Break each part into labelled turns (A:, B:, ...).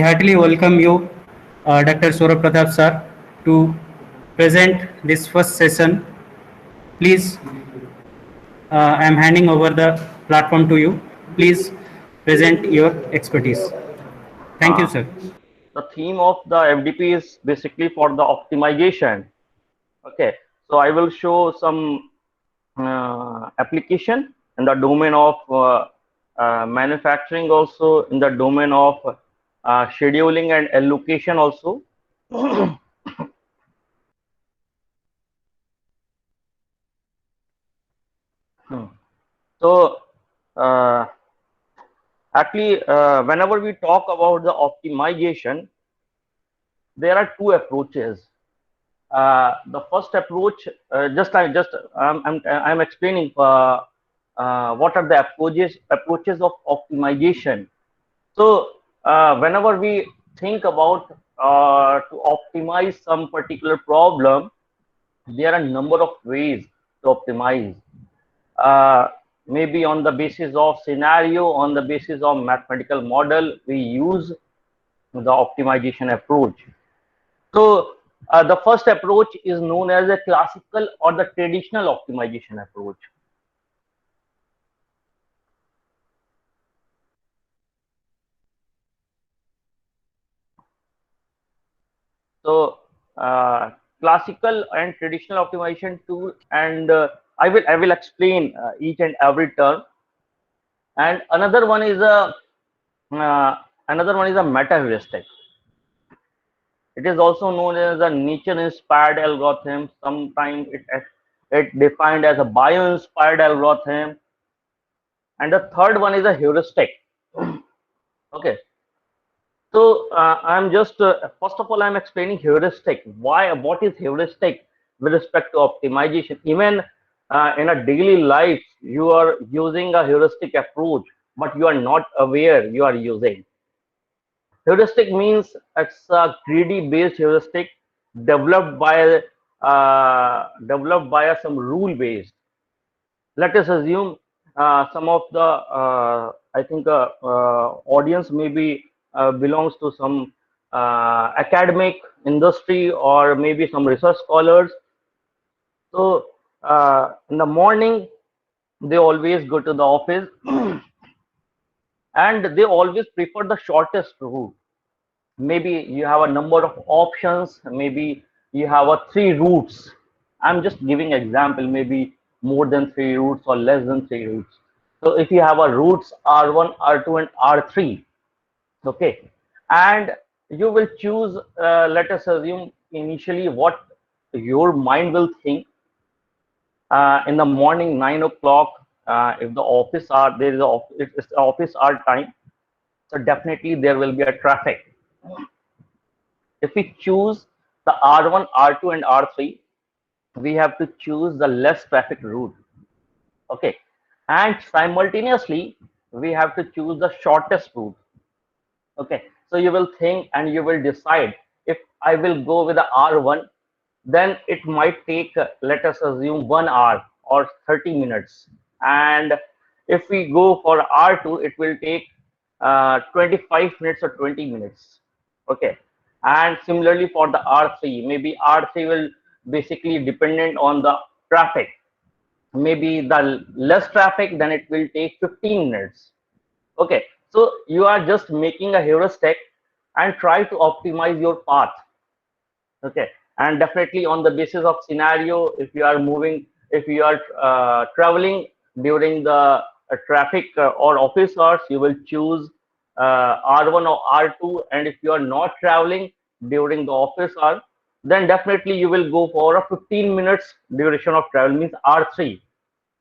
A: heartily welcome you, Dr. Saurabh Pratap sir, to present this first session. Please, I am handing over the platform to you. Please present your expertise. Thank you,
B: Uh,
A: sir.
B: the theme of the FDP is basically for the optimization. Okay, so I will show some application in the domain of manufacturing, also in the domain of scheduling and allocation also. So uh, actually, whenever we talk about the optimization, there are two approaches. The first approach, I'm explaining what are the approaches of optimization. So whenever we think about to optimize some particular problem, there are a number of ways to optimize. Uh, Maybe on the basis of scenario, on the basis of mathematical model, we use the optimization approach. So the first approach is known as a classical or the traditional optimization approach. So classical and traditional optimization tool, and I will explain each and every term. And another one is a meta heuristic. It is also known as a nature inspired algorithm. Sometimes it defined as a bio inspired algorithm. And the third one is a heuristic. Okay. So I'm just first of all I'm explaining heuristic. Why? What is heuristic with respect to optimization? Even in a daily life, you are using a heuristic approach, but you are not aware you are using. Heuristic means it's a greedy based heuristic developed by some rule based. Let us assume some of the I think audience maybe belongs to some academic industry or maybe some research scholars. So in the morning they always go to the office and they always prefer the shortest route. Maybe you have a number of options, maybe you have a three routes. I'm just giving example, maybe more than three routes or less than three routes. So if you have a routes R1, R2 and R3, okay, and you will choose let us assume initially what your mind will think in the morning 9 o'clock. If the office are there is a, if it's the office hour time, so definitely there will be a traffic. If we choose the R1, R2, and R3, we have to choose the less traffic route. Okay. And simultaneously, we have to choose the shortest route. Okay. So you will think and you will decide if I will go with the R1, then it might take, let us assume, 1 hour or 30 minutes. And if we go for R2, it will take 25 minutes or 20 minutes. Okay. And similarly for the R3, maybe R3 will basically dependent on the traffic. Maybe the less traffic, then it will take 15 minutes. Okay. So you are just making a heuristic and try to optimize your path. Okay. And definitely on the basis of scenario, if you are moving, if you are traveling during the traffic or office hours, you will choose R1 or R2. And if you are not traveling during the office hour, then definitely you will go for a 15 minutes duration of travel, means R3.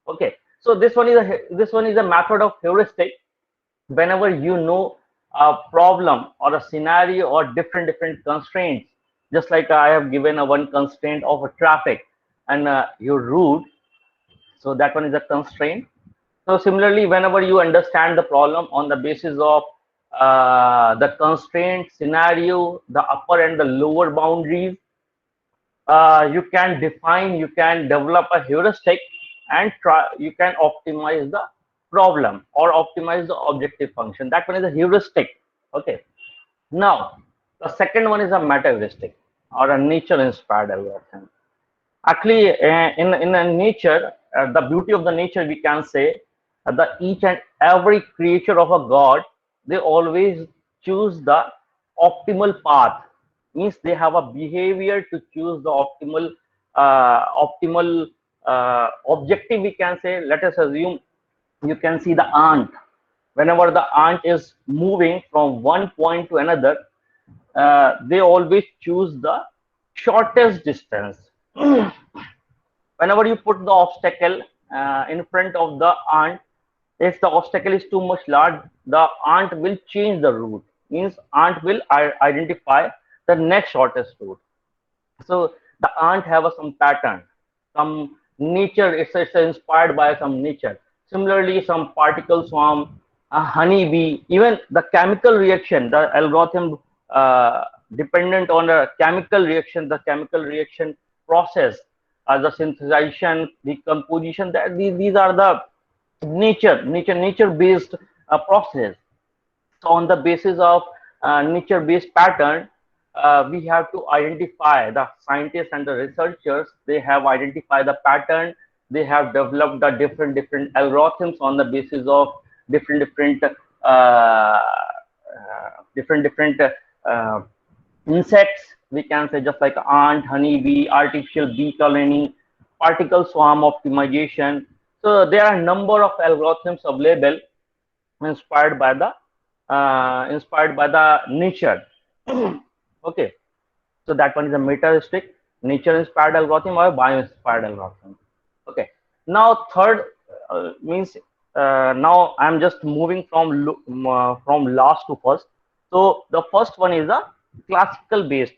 B: Okay. So this one is a method of heuristic. Whenever you know a problem or a scenario or different constraints, just like I have given a one constraint of a traffic and your route, so that one is a constraint. So similarly, whenever you understand the problem on the basis of the constraint scenario, the upper and the lower boundaries, you can develop a heuristic and try, you can optimize the problem or optimize the objective function. That one is a heuristic. Okay. Now, the second one is a meta heuristic or a nature inspired algorithm. Actually, in a nature, the beauty of the nature, we can say that each and every creature of a god, they always choose the optimal path. Means they have a behavior to choose the optimal objective. We can say. Let us assume you can see the ant. Whenever the ant is moving from one point to another, they always choose the shortest distance. Whenever you put the obstacle in front of the ant, if the obstacle is too much large, the ant will change the route. Means ant will identify the next shortest route. So the ant have some pattern, some nature. It's inspired by some nature. Similarly, some particle swarm, a honeybee, even the chemical reaction, the algorithm dependent on the chemical reaction process, the synthesization, decomposition. That these are the nature based process. So on the basis of nature based pattern, we have to identify, the scientists and the researchers, they have identified the pattern. They have developed the different algorithms on the basis of different different uh, different insects, we can say, just like ant, honeybee, artificial bee colony, particle swarm optimization. So there are a number of algorithms available, inspired by the nature. Okay, so that one is a meta-heuristic, nature-inspired algorithm or bio-inspired algorithm. Okay, now third means now I'm just moving from last to first. So the first one is a classical based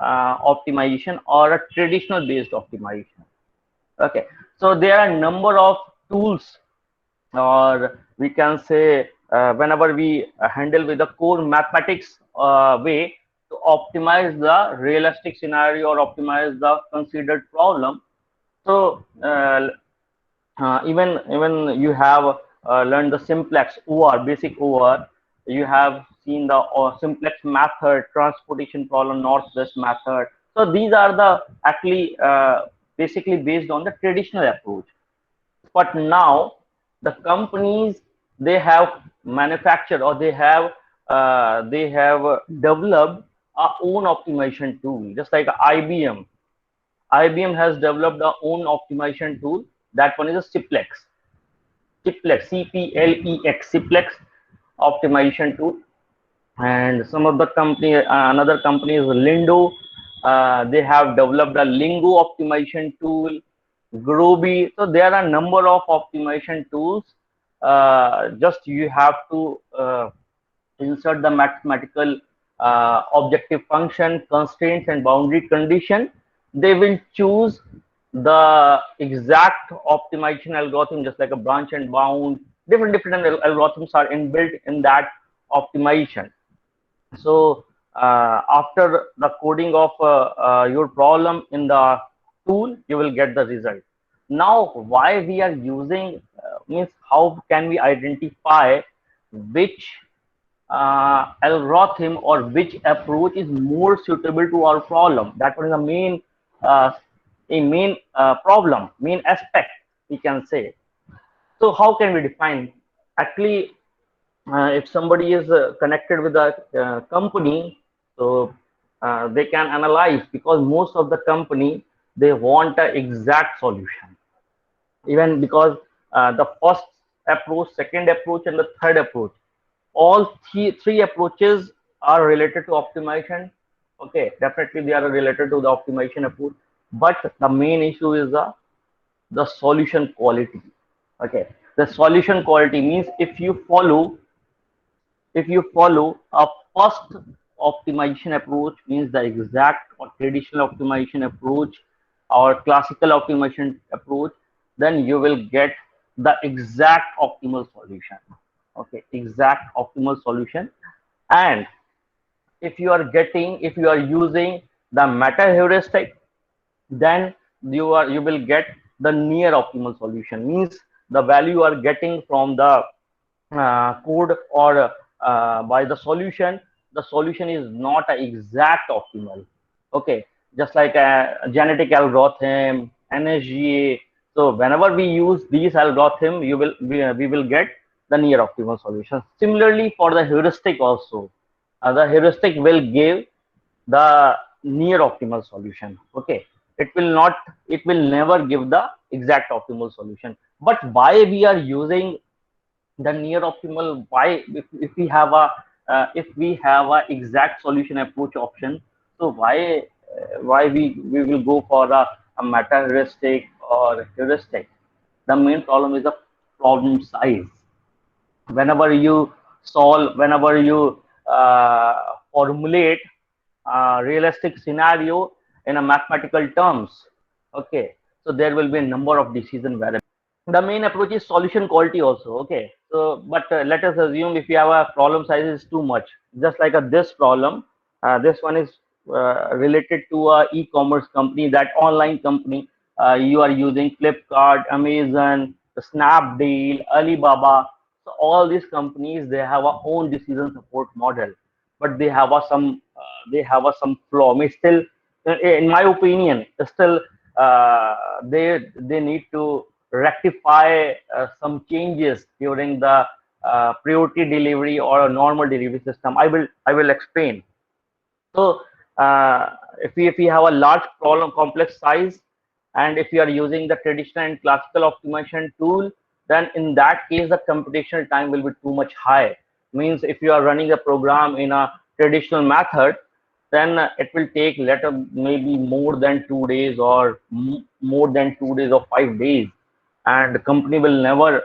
B: optimization or a traditional based optimization. Okay, so there are a number of tools, or we can say whenever we handle with the core mathematics way to optimize the realistic scenario or optimize the considered problem. So even you have learned the simplex OR, basic OR. You have seen the simplex method, transportation problem, northwest method. So these are the actually basically based on the traditional approach. But now the companies, they have manufactured, or they have developed our own optimization tool, just like IBM has developed their own optimization tool. That one is a Ciplex, CPLEX, Ciplex optimization tool. And some of the company, another company is Lindo. They have developed a Lingo optimization tool, Groby. So there are a number of optimization tools. Just you have to insert the mathematical objective function, constraints, and boundary condition. They will choose the exact optimization algorithm, just like a branch and bound. Different algorithms are inbuilt in that optimization. So after the coding of your problem in the tool, you will get the result. Now why we are using, means how can we identify which algorithm or which approach is more suitable to our problem? That was the main problem, main aspect, we can say. So how can we define? Actually, if somebody is connected with a company, so they can analyze, because most of the company, they want an exact solution. Even because the first approach, second approach, and the third approach, all three approaches are related to optimization. Okay, definitely they are related to the optimization approach, but the main issue is the solution quality. Okay, the solution quality means if you follow a first optimization approach, means the exact or traditional optimization approach or classical optimization approach, then you will get the exact optimal solution. Okay, exact optimal solution. And if you are using the meta heuristic, then you will get the near optimal solution. Means the value you are getting from the code or by the solution, the solution is not a exact optimal. Okay, just like a genetic algorithm, NSGA. So whenever we use these algorithm, we will get the near optimal solution. Similarly, for the heuristic also, the heuristic will give the near optimal solution. Okay, it will never give the exact optimal solution. But why we are using the near optimal? Why, if we have a exact solution approach option, so why we will go for a meta heuristic or heuristic? The main problem is the problem size. Whenever you formulate a realistic scenario in a mathematical terms, okay, so there will be a number of decision variables. The main approach is solution quality also. Okay, so but let us assume if you have a problem size is too much, just like this problem. This one is related to a e-commerce company, that online company. You are using Flipkart, Amazon, Snapdeal, Alibaba. So all these companies, they have a own decision support model, but they have a some flaw. May still, in my opinion, still they need to rectify some changes during the priority delivery or a normal delivery system. I will explain. So if we have a large problem complex size, and if you are using the traditional and classical optimization tool, then in that case the computational time will be too much high. Means if you are running a program in a traditional method, then it will take later maybe more than 2 days, or more than 2 days or 5 days, and the company will never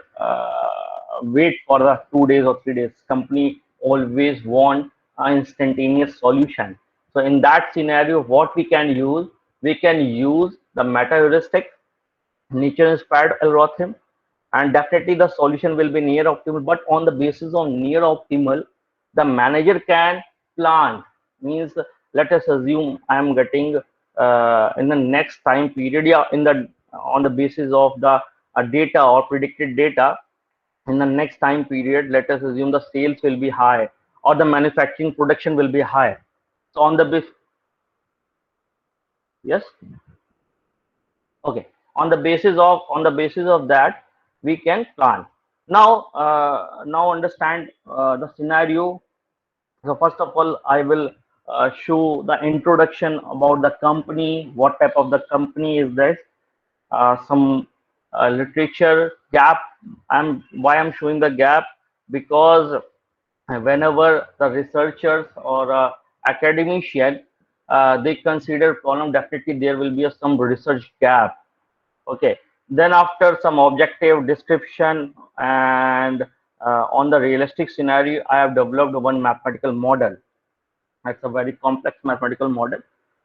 B: wait for the 2 days or 3 days. Company always want an instantaneous solution. So in that scenario, what we can use the meta heuristic, nature inspired algorithm, and definitely the solution will be near optimal. But on the basis of near optimal, the manager can plan. Means, let us assume I am getting in the next time period, yeah, in the on the basis of the data or predicted data, in the next time period, let us assume the sales will be high, or the manufacturing production will be high. So on the basis, yes, okay, on the basis of that, we can plan. Now now understand the scenario. So first of all, I will show the introduction about the company, what type of the company is this, some literature gap. Why I'm showing the gap, because whenever the researchers or academician they consider problem, definitely there will be some research gap. Okay, then after some objective description and on the realistic scenario, I have developed one mathematical model. That's a very complex mathematical model.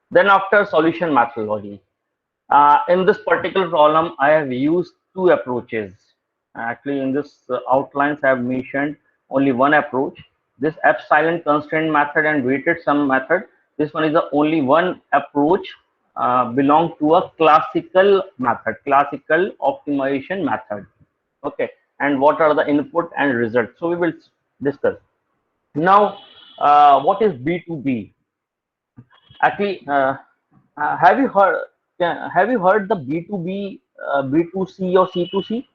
B: Then after solution methodology, in this particular problem, I have used two approaches. Actually, in this outlines, I have mentioned only one approach. This epsilon constraint method and weighted sum method. This one is the only one approach belong to a classical method, classical optimization method. Okay, and what are the input and results? So we will discuss. Now, what is B2B? Actually, have you heard? Have you heard the B2B, B2C or C2C?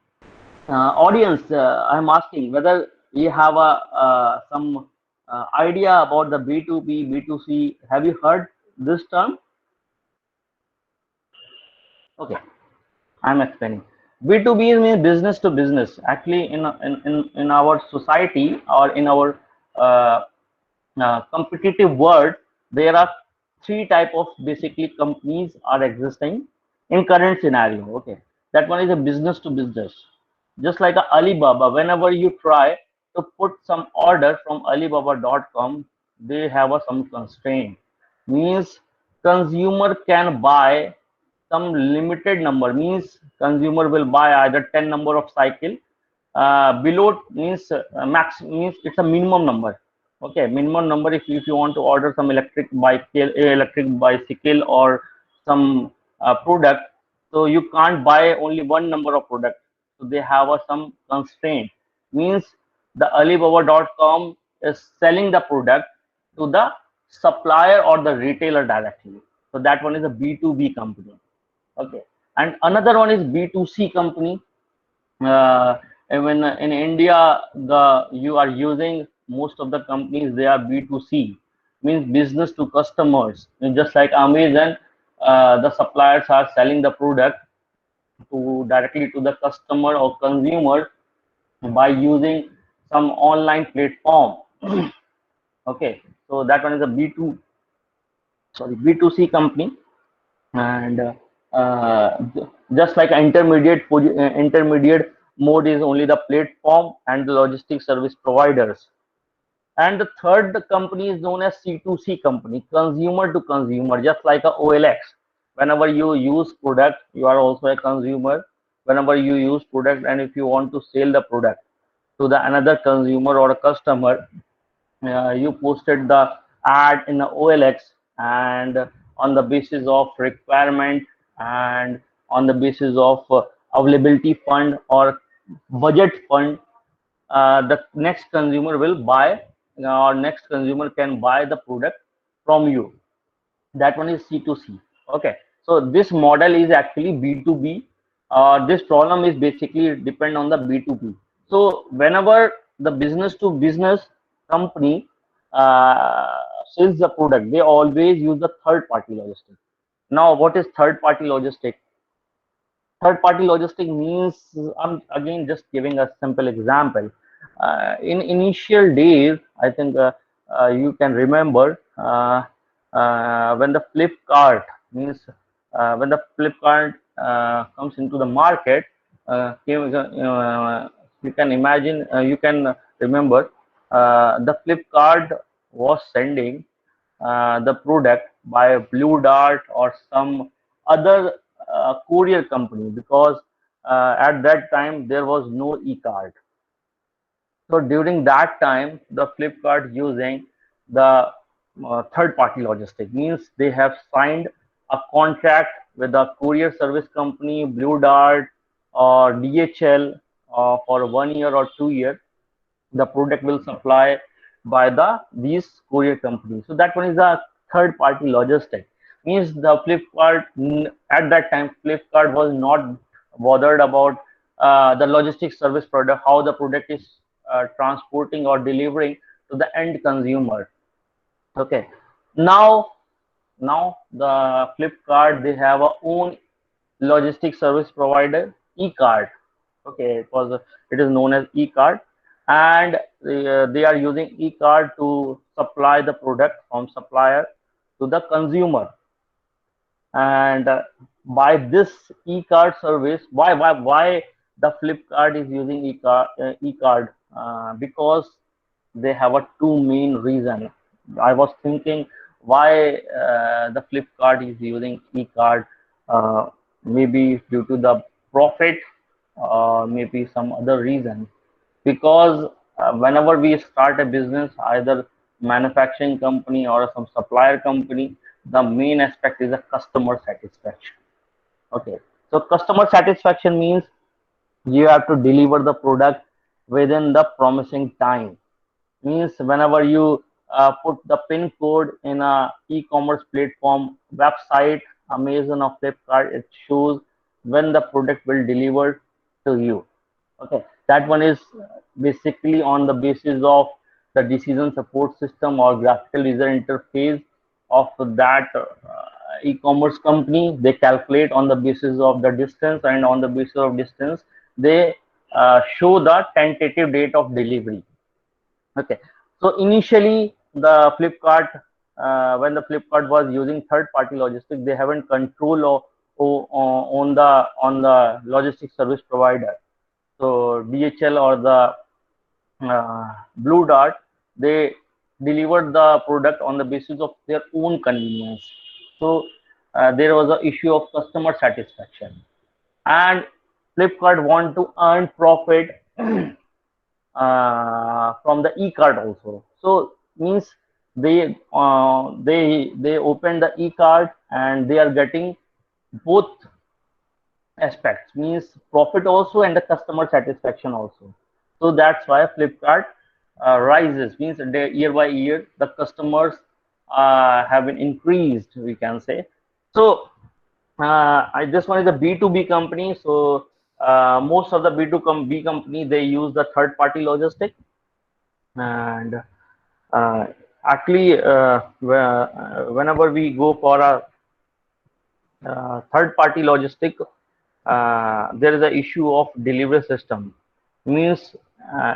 B: Audience, I'm asking whether you have a some idea about the B2B, B2C. Have you heard this term? Okay, I'm explaining. B2B means business to business. Actually, in our society, or in our uh, competitive world, there are three type of basically companies are existing in current scenario. Okay, that one is a business to business, just like a Alibaba. Whenever you try to put some order from Alibaba.com, they have a some constraint. Means consumer can buy some limited number. Means consumer will buy either 10 number of cycle. Below means max, means it's a minimum number. Okay, minimum number. If you want to order some electric bicycle or some product, so you can't buy only one number of product. So they have some constraint. Means the Alibaba.com is selling the product, to the supplier or the retailer directly. So that one is a B2B company. Okay, and another one is B2C company. When in India, the you are using most of the companies, they are B2C, means business to customers. And just like Amazon, the suppliers are selling the product to directly to the customer or consumer by using some online platform. Okay, so that one is a B2C company. And just like intermediate mode is only the platform and the logistic service providers. And the third company is known as C2C company, consumer to consumer, just like a OLX. Whenever you use product, you are also a consumer. Whenever you use product, and if you want to sell the product to the another consumer or a customer, you posted the ad in the OLX, and on the basis of requirement and on the basis of availability fund or budget fund, the next consumer will buy, or next consumer can buy the product from you. That one is C2C. Okay, so this model is actually B2B. This problem is basically depend on the B2B. So whenever the business to business company uh, sells the product, they always use the third party logistic. Now what is third party logistic? Third party logistic means, I'm again just giving a simple example. In initial days, I think you can remember when the Flipkart means, when the Flipkart comes into the market, you can imagine, you can remember, the Flipkart was sending the product by Blue Dart or some other courier company, because at that time there was no e-card. So during that time, the Flipkart using the third party logistic, means they have signed a contract with a courier service company, Blue Dart or DHL, for 1 year or 2 years. The product will supply by these courier companies. So that one is a third party logistic. Means the Flipkart, at that time Flipkart was not bothered about the logistic service product, how the product is transporting or delivering to the end consumer. Okay, now the Flipkart, they have a own logistic service provider, eCard. Okay, it is known as eCard, and they are using eCard to supply the product from supplier to the consumer. And by this eCard service, why the Flipkart is using eCard? Because they have a two main reason. I was thinking why the Flipkart is using eCard. Uh, Maybe due to the profit, or maybe some other reason. Because whenever we start a business, either manufacturing company or some supplier company, the main aspect is a customer satisfaction. Okay, so customer satisfaction means you have to deliver the product within the promising time. Means whenever you put the pin code in a e-commerce platform website, Amazon or Flipkart, it shows when the product will deliver to you. Okay, that one is basically on the basis of the decision support system or graphical user interface of that e-commerce company. They calculate on the basis of the distance, and on the basis of distance they show the tentative date of delivery. Okay, so initially the Flipkart, when the Flipkart was using third-party logistics, they haven't control on the logistics service provider. So DHL or the Blue Dart, they delivered the product on the basis of their own convenience. So there was an issue of customer satisfaction, and Flipkart want to earn profit from the e-card also. So means they open the e-card and they are getting both aspects, means profit also and the customer satisfaction also. So that's why Flipkart rises, means year by year the customers have been increased, we can say. So this one is a B2B company. So most of the B2B company, they use the third party logistic. And actually whenever we go for a third party logistic, there is a issue of delivery system. Means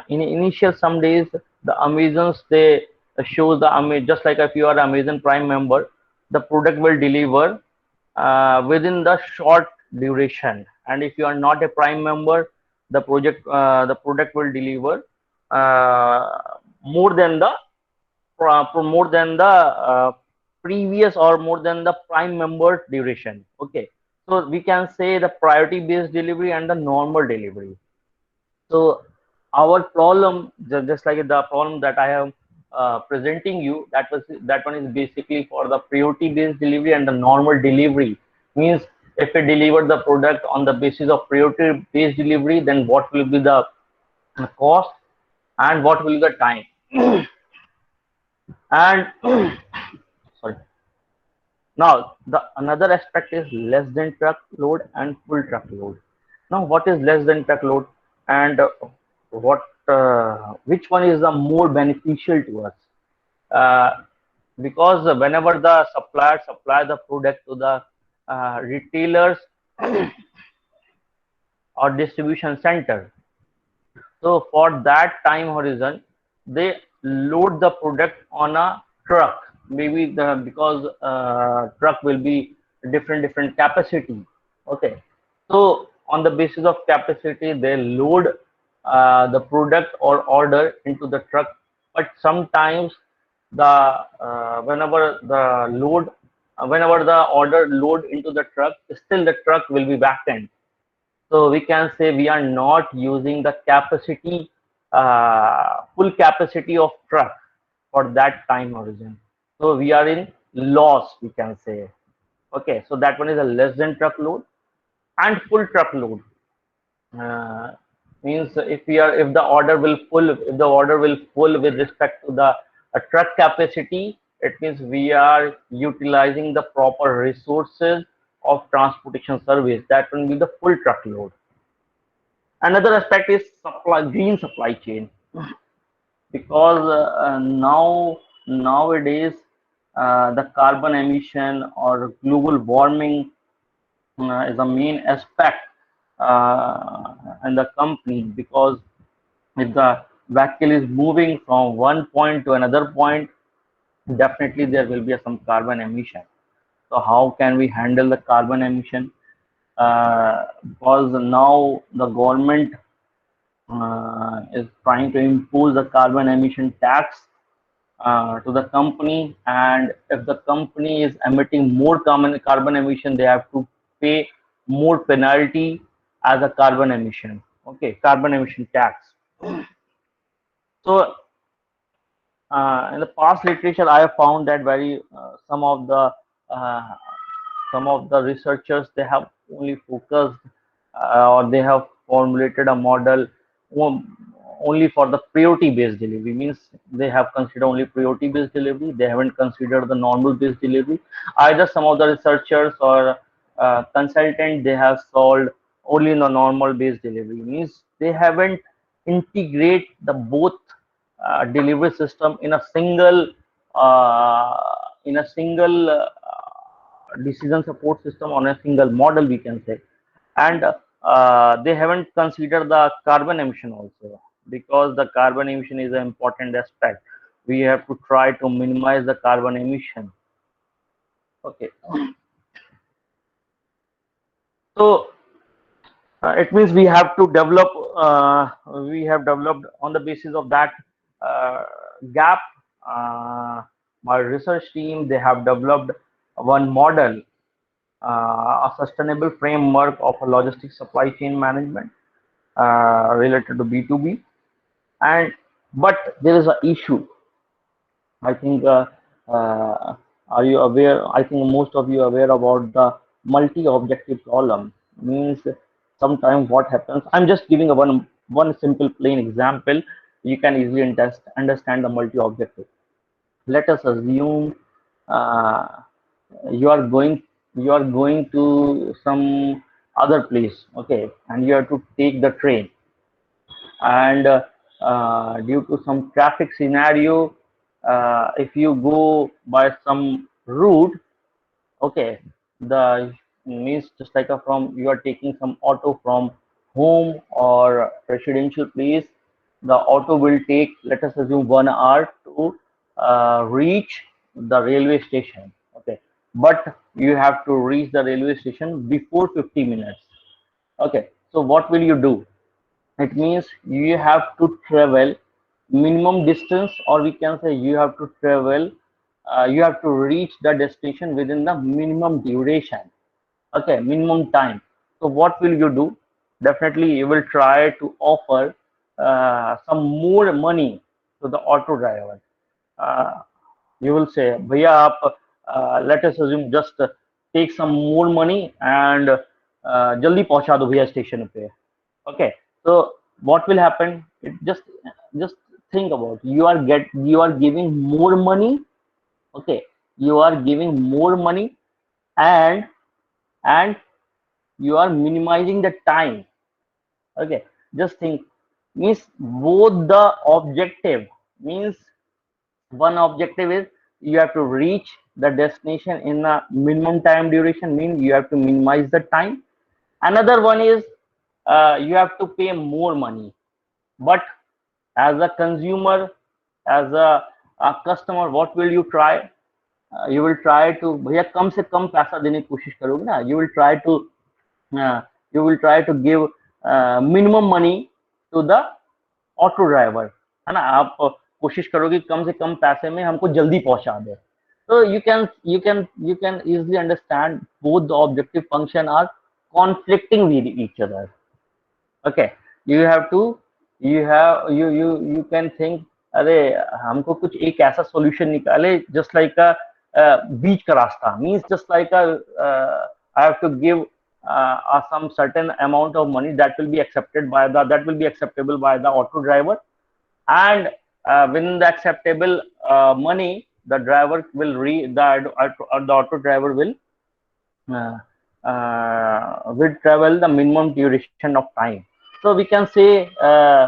B: in initial some days the Amazons, they show the just like if you are Amazon Prime member, the product will deliver within the short duration, and if you are not a Prime member, the product will deliver more than the previous, or more than the Prime member duration. Okay, so we can say the priority based delivery and the normal delivery. So our problem, just like the problem that I am presenting you, that one is basically for the priority based delivery and the normal delivery. Means if we deliver the product on the basis of priority based delivery, then what will be the cost and what will be the time? And sorry. Now the another aspect is less than truck load and full truck load. Now what is less than truck load, and what which one is the more beneficial to us? Because whenever the supplier supply the product to the retailers or distribution center, so for that time horizon, they load the product on a truck. Maybe because truck will be different capacity. Okay, so on the basis of capacity, they load the product or order into the truck. But sometimes the whenever the order load into the truck, still the truck will be vacant. So we can say we are not using the capacity, full capacity of truck for that time horizon. So we are in loss, we can say. Okay, so that one is a less than truck load. And full truck load means if the order will full with respect to the truck capacity, it means we are utilizing the proper resources of transportation service. That will be the full truck load. Another aspect is green supply chain, because nowadays the carbon emission or global warming is a main aspect in the company, because if the vehicle is moving from one point to another point, definitely there will be some carbon emission. So how can we handle the carbon emission? Because now the government is trying to impose the carbon emission tax to the company, and if the company is emitting more carbon emission, they have to pay more penalty as a carbon emission. Okay, carbon emission tax. So in the past literature, I have found that some of the researchers, they have only focused or they have formulated a model only for the priority based delivery. Means they have considered only priority based delivery, they haven't considered the normal based delivery. Either some of the researchers or consultant, they have solved only in the normal based delivery. Means they haven't integrate the both delivery system in a single decision support system, on a single model, we can say. And they haven't considered the carbon emission also, because the carbon emission is an important aspect. We have to try to minimize the carbon emission. Okay, so it means we have to develop we have developed on the basis of that gap. My research team, they have developed one model, a sustainable framework of a logistics supply chain management related to B2B. And but there is an issue. I think are you aware? I think most of you are aware about the multi-objective problem. Means sometimes what happens. I'm just giving a one simple plain example. you can easily understand the multi-objective. Let us assume uh, you are going to some other place, okay, and you have to take the train, and due to some traffic scenario, if you go by some route, okay, the means just like a from you are taking some auto from home or residential place, the auto will take, let us assume, 1 hour to reach the railway station, okay, but you have to reach the railway station before 50 minutes, okay. So what will you do? It means you have to travel minimum distance, or we can say you have to travel, you have to reach the destination within the minimum duration, okay, minimum time. So what will you do? Definitely you will try to offer some more money to the auto driver. uh, you will say, bhaiya aap, let us assume, just take some more money and jaldi pahuncha do bhaiya station pe. Okay, so what will happen? It just think about, you are giving more money, okay, you are giving more money, and and you are minimizing the time, okay. Just think, means both the objective, means one objective is you have to reach the destination in a minimum time duration, means you have to minimize the time. Another one is you have to pay more money, but as a consumer, as a customer, what will you try? You will try to, भैया कम से कम पैसा देने की कोशिश करोगे ना, uh, you will try to give minimum money to the auto driver, है ना, आप कोशिश करोगे कम से कम पैसे में हमको जल्दी पहुंचा दे. So you can easily understand both the objective function are conflicting with each other, okay. you have to you can think, अरे हमको कुछ एक ऐसा solution निकाले, just like a बीच का रास्ता, means just like a I have to give some certain amount of money that will be acceptable by the auto driver, and within the acceptable money, the driver will the auto driver uh, will travel the minimum duration of time. So we can say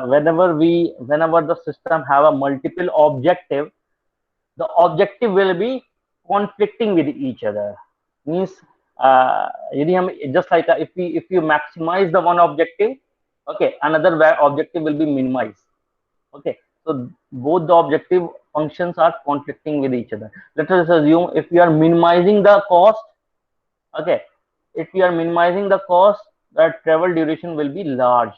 B: whenever the system have a multiple objective, the objective will be conflicting with each other. Means यदि हम just like if you maximize the one objective, okay, another objective will be minimized, okay. So both the objective functions are conflicting with each other. Let us assume if we are minimizing the cost, okay, if we are minimizing the cost, the travel duration will be large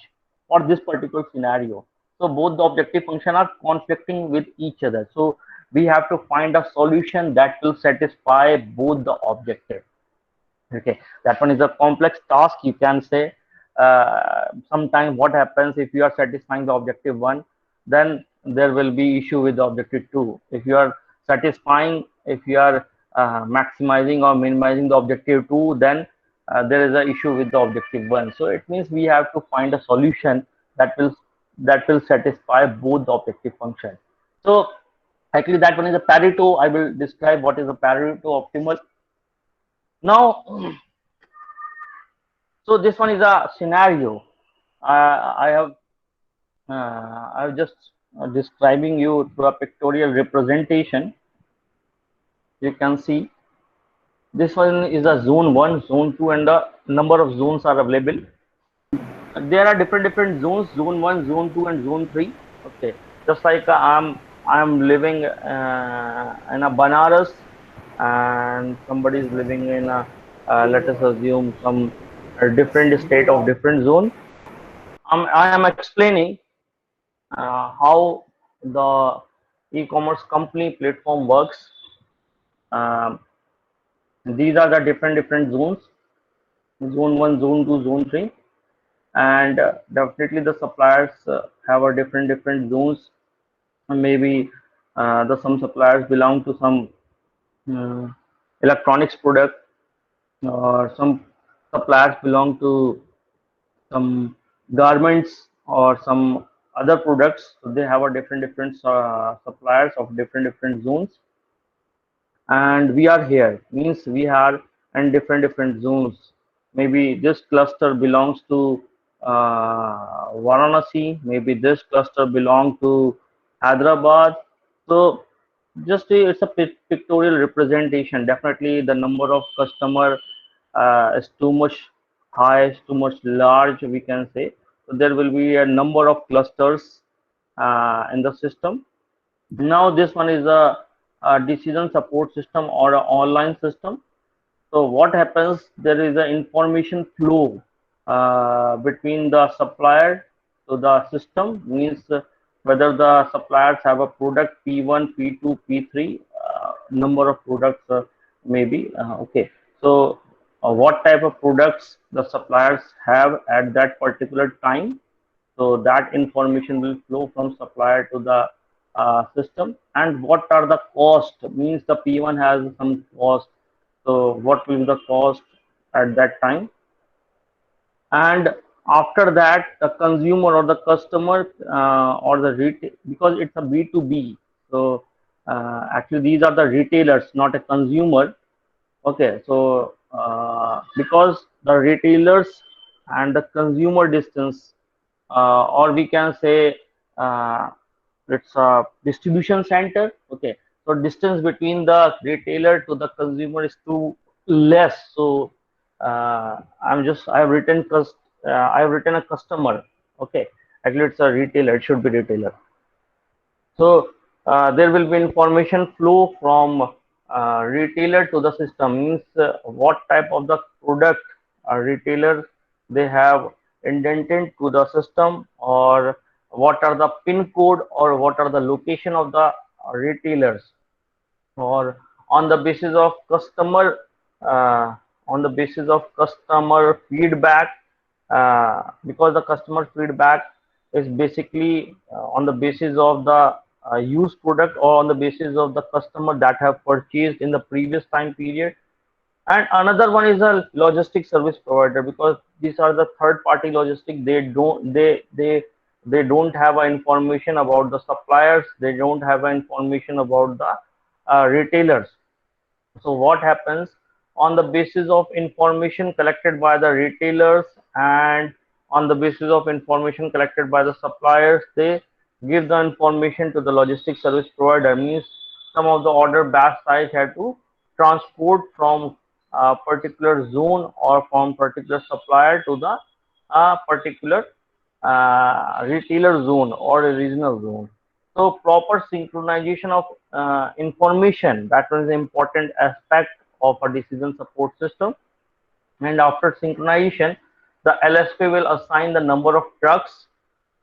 B: for this particular scenario. So both the objective function are conflicting with each other, so we have to find a solution that will satisfy both the objective, okay. That one is a complex task, you can say. Sometimes what happens, if you are satisfying the objective one, then there will be issue with the objective two. If you are maximizing or minimizing the objective two, then there is an issue with the objective one. So it means we have to find a solution that will satisfy both the objective function. So actually that one is a Pareto. I will describe what is a Pareto optimal. Now, so this one is a scenario. I have just describing you through a pictorial representation. You can see this one is a zone 1, zone 2, and the number of zones are available. There are different zones: zone 1, zone 2, and zone 3. Okay, just like I'm living in a Banaras, and somebody is living in a let us assume some different state of different zone. I am explaining how the e-commerce company platform works. These are the different zones: zone 1, zone 2, zone 3, and definitely the suppliers have a different zones. Maybe some suppliers belong to some electronics product, or some suppliers belong to some garments, or some other products. So they have a different suppliers of different zones, and we are here, means we are in different zones. Maybe this cluster belongs to Varanasi, maybe this cluster belong to Hyderabad. So just it's a pictorial representation. Definitely the number of customer is too much high, is too much large, we can say. So there will be a number of clusters in the system. Now this one is a decision support system or an online system. So what happens, there is an information flow between the supplier to the system, means whether the suppliers have a product P1, P2, P3, number of products maybe. Okay, so what type of products the suppliers have at that particular time. So that information will flow from supplier to the system. And what are the cost, means the P1 has some cost, so what will be the cost at that time. And after that, the consumer or the customer or the retail, because it's a B2B, so actually these are the retailers, not a consumer. Okay, so because the retailers and the consumer distance, or we can say uh, it's a distribution center. Okay, so distance between the retailer to the consumer is too less. So I've written a customer. Okay, actually it's a retailer, it should be retailer. So there will be information flow from retailer to the system, means what type of the product retailer they have indented to the system, or what are the pin code, or what are the location of the retailers, or on the basis of customer uh, feedback, because the customer feedback is basically on the basis of the used product, or on the basis of the customer that have purchased in the previous time period. And another one is a logistic service provider, because these are the third party logistic. They don't have information about the suppliers, they don't have information about the retailers. So what happens, on the basis of information collected by the retailers and on the basis of information collected by the suppliers, they give the information to the logistics service provider, means some of the order batch size had to transport from a particular zone or from particular supplier to the particular retailer zone or a regional zone. So proper synchronization of information, that is an important aspect of a decision support system. And after synchronization, the LSP will assign the number of trucks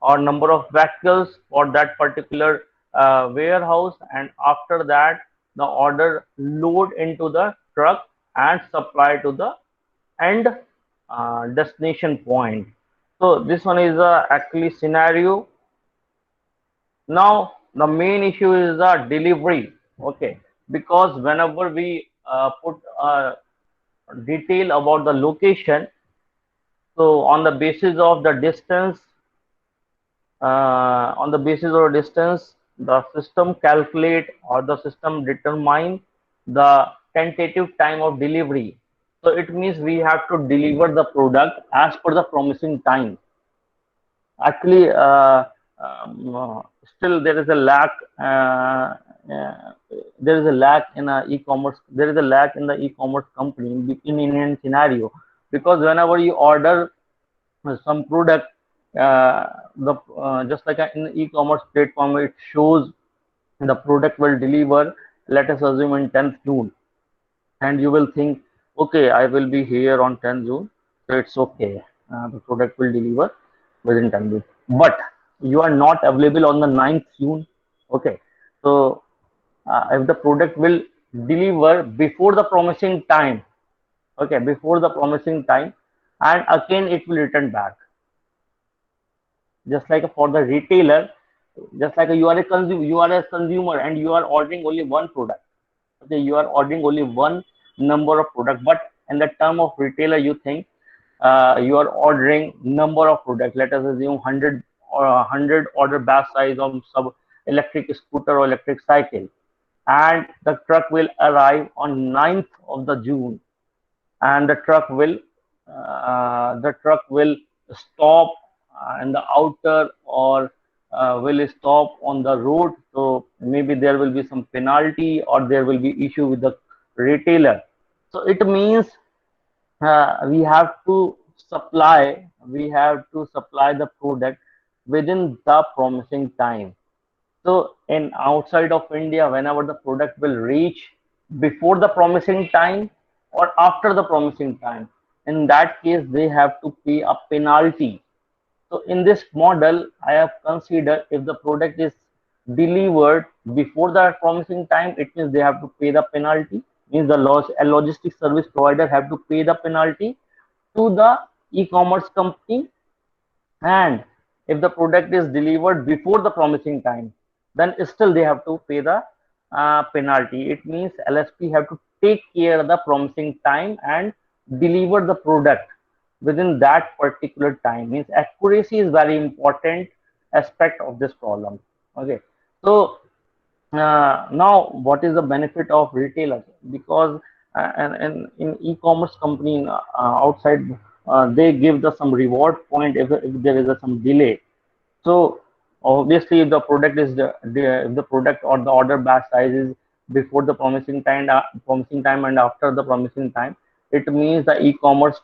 B: or number of vehicles for that particular warehouse, and after that the order load into the truck and supply to the end destination point. So this one is actually scenario. Now the main issue is the delivery. Okay, because whenever we put detail about the location, so on the basis of the distance, the system calculate, or the system determine the tentative time of delivery. So it means we have to deliver the product as per the promising time. Actually still there is a lack, there is a lack in e-commerce, there is a lack in the e-commerce company in Indian scenario, because whenever you order some product, just like in the e-commerce platform, it shows the product will deliver, let us assume in 10th June, and you will think, okay, I will be here on 10th June, so it's okay, the product will deliver within 10 days. But you are not available on the 9th June. Okay, so if the product will deliver before the promising time, okay, before the promising time, and again it will return back. Just like for the retailer, just like you are a consumer and you are ordering only one product. Okay, you are ordering only one number of product, but in the term of retailer, you think you are ordering number of products. Let us assume 100 or 100 order batch size of sub electric scooter or electric cycle, and the truck will arrive on 9th of the June, and the truck will stop in the outer, or will stop on the road. So maybe there will be some penalty, or there will be issue with the retailer. So it means we have to supply the product within the promising time. So in outside of India, whenever the product will reach before the promising time or after the promising time, in that case they have to pay a penalty. So in this model, I have considered if the product is delivered before the promising time, it means they have to pay the penalty. Means the logistics service provider have to pay the penalty to the e-commerce company. And if the product is delivered before the promising time, then still they have to pay the penalty. It means LSP have to take care of the promising time and deliver the product within that particular time. Means accuracy is very important aspect of this problem. Okay, so now what is the benefit of retailers? Because and in e-commerce company outside, they give the some reward point if there is some delay. So obviously if the product is if the product or the order batch size is before the promising time and after the promising time, it means the e-commerce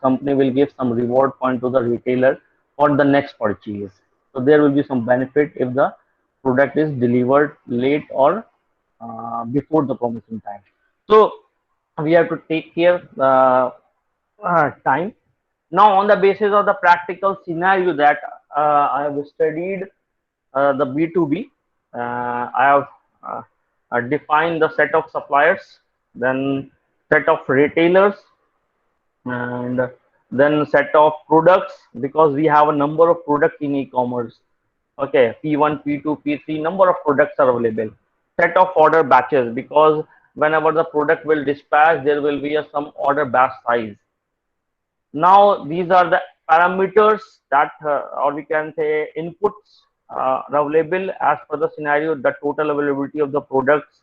B: company will give some reward point to the retailer for the next purchase. So there will be some benefit if the product is delivered late or before the promising time. So we have to take care time. Now, on the basis of the practical scenario that I have studied the B2B, I have defined the set of suppliers, then set of retailers, and then set of products, because we have a number of products in e-commerce. Okay, P1, P2, P3, number of products are available. Set of order batches, because whenever the product will dispatch, there will be some order batch size. Now these are the parameters that or we can say inputs available as per the scenario. The total availability of the products,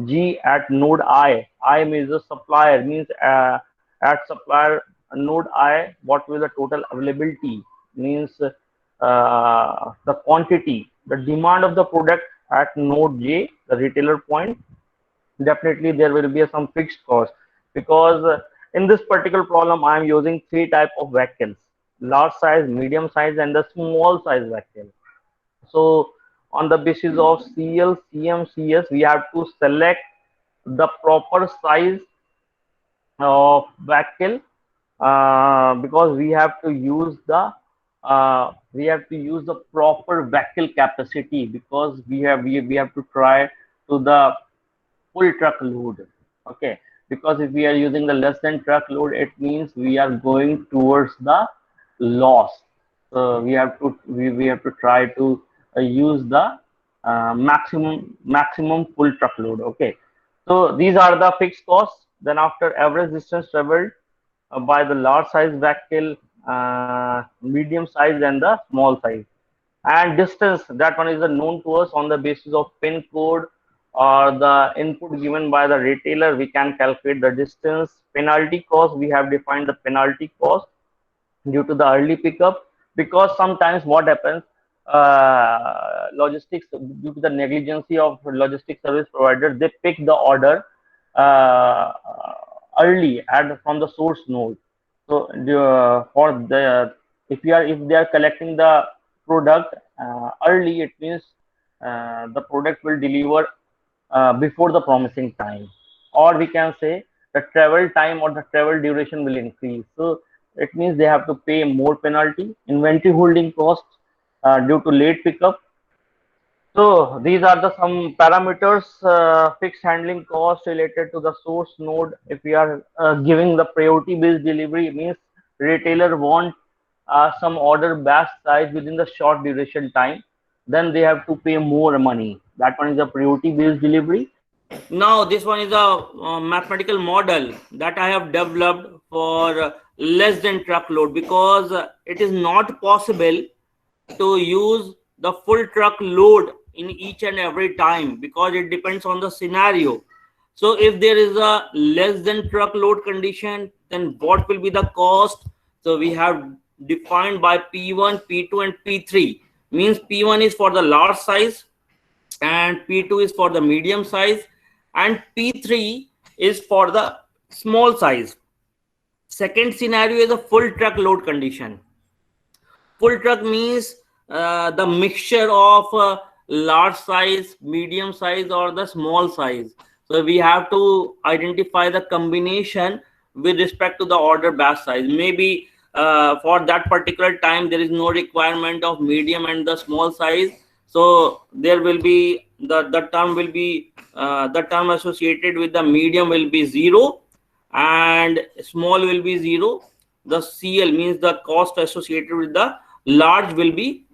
B: G at node I means the supplier, means at supplier node I, what will the total availability, means the quantity, the demand of the product at node J, the retailer point. Definitely there will be some fixed cost, because in this particular problem I am using three type of vehicles: large size, medium size, and the small size vehicle. So on the basis of CL, CM, CS, we have to select the proper size of vehicle, because we have to use the proper vehicle capacity, because we have to try to the full truck load. Okay, because if we are using the less than truck load, it means we are going towards the loss. So we have to try to use the maximum full truck load. Okay, so these are the fixed costs. Then after average distance traveled by the large size vehicle, medium size, and the small size, and distance, that one is known to us on the basis of pin code or the input given by the retailer. We can calculate the distance. Penalty cost, we have defined the penalty cost due to the early pickup, because sometimes what happens, logistics, due to the negligence of logistics service providers, they pick the order early from the source node. So for the if they are collecting the product early, it means the product will deliver before the promising time, or we can say the travel time or the travel duration will increase. So it means they have to pay more penalty. Inventory holding costs due to late pickup. So these are the some parameters. Fixed handling cost related to the source node. If we are giving the priority based delivery, means retailer want some order batch size within the short duration time, then they have to pay more money. That one is a priority based delivery. Now this one is a mathematical model that I have developed for less than truckload, because it is not possible
C: to use the full truck load in each and every time, because it depends on the scenario. So if there is a less than truck load condition, then what will be the cost? So we have defined by P1, P2 and P3. Means P1 is for the large size and P2 is for the medium size and P3 is for the small size. Second scenario is a full truck load condition. Full truck means the mixture of large size, medium size or the small size. So we have to identify the combination with respect to the order batch size. Maybe for that particular time there is no requirement of medium and the small size, so there will be the term will be the term associated with the medium will be 0 and small will be 0. The CL means the cost associated with the large will be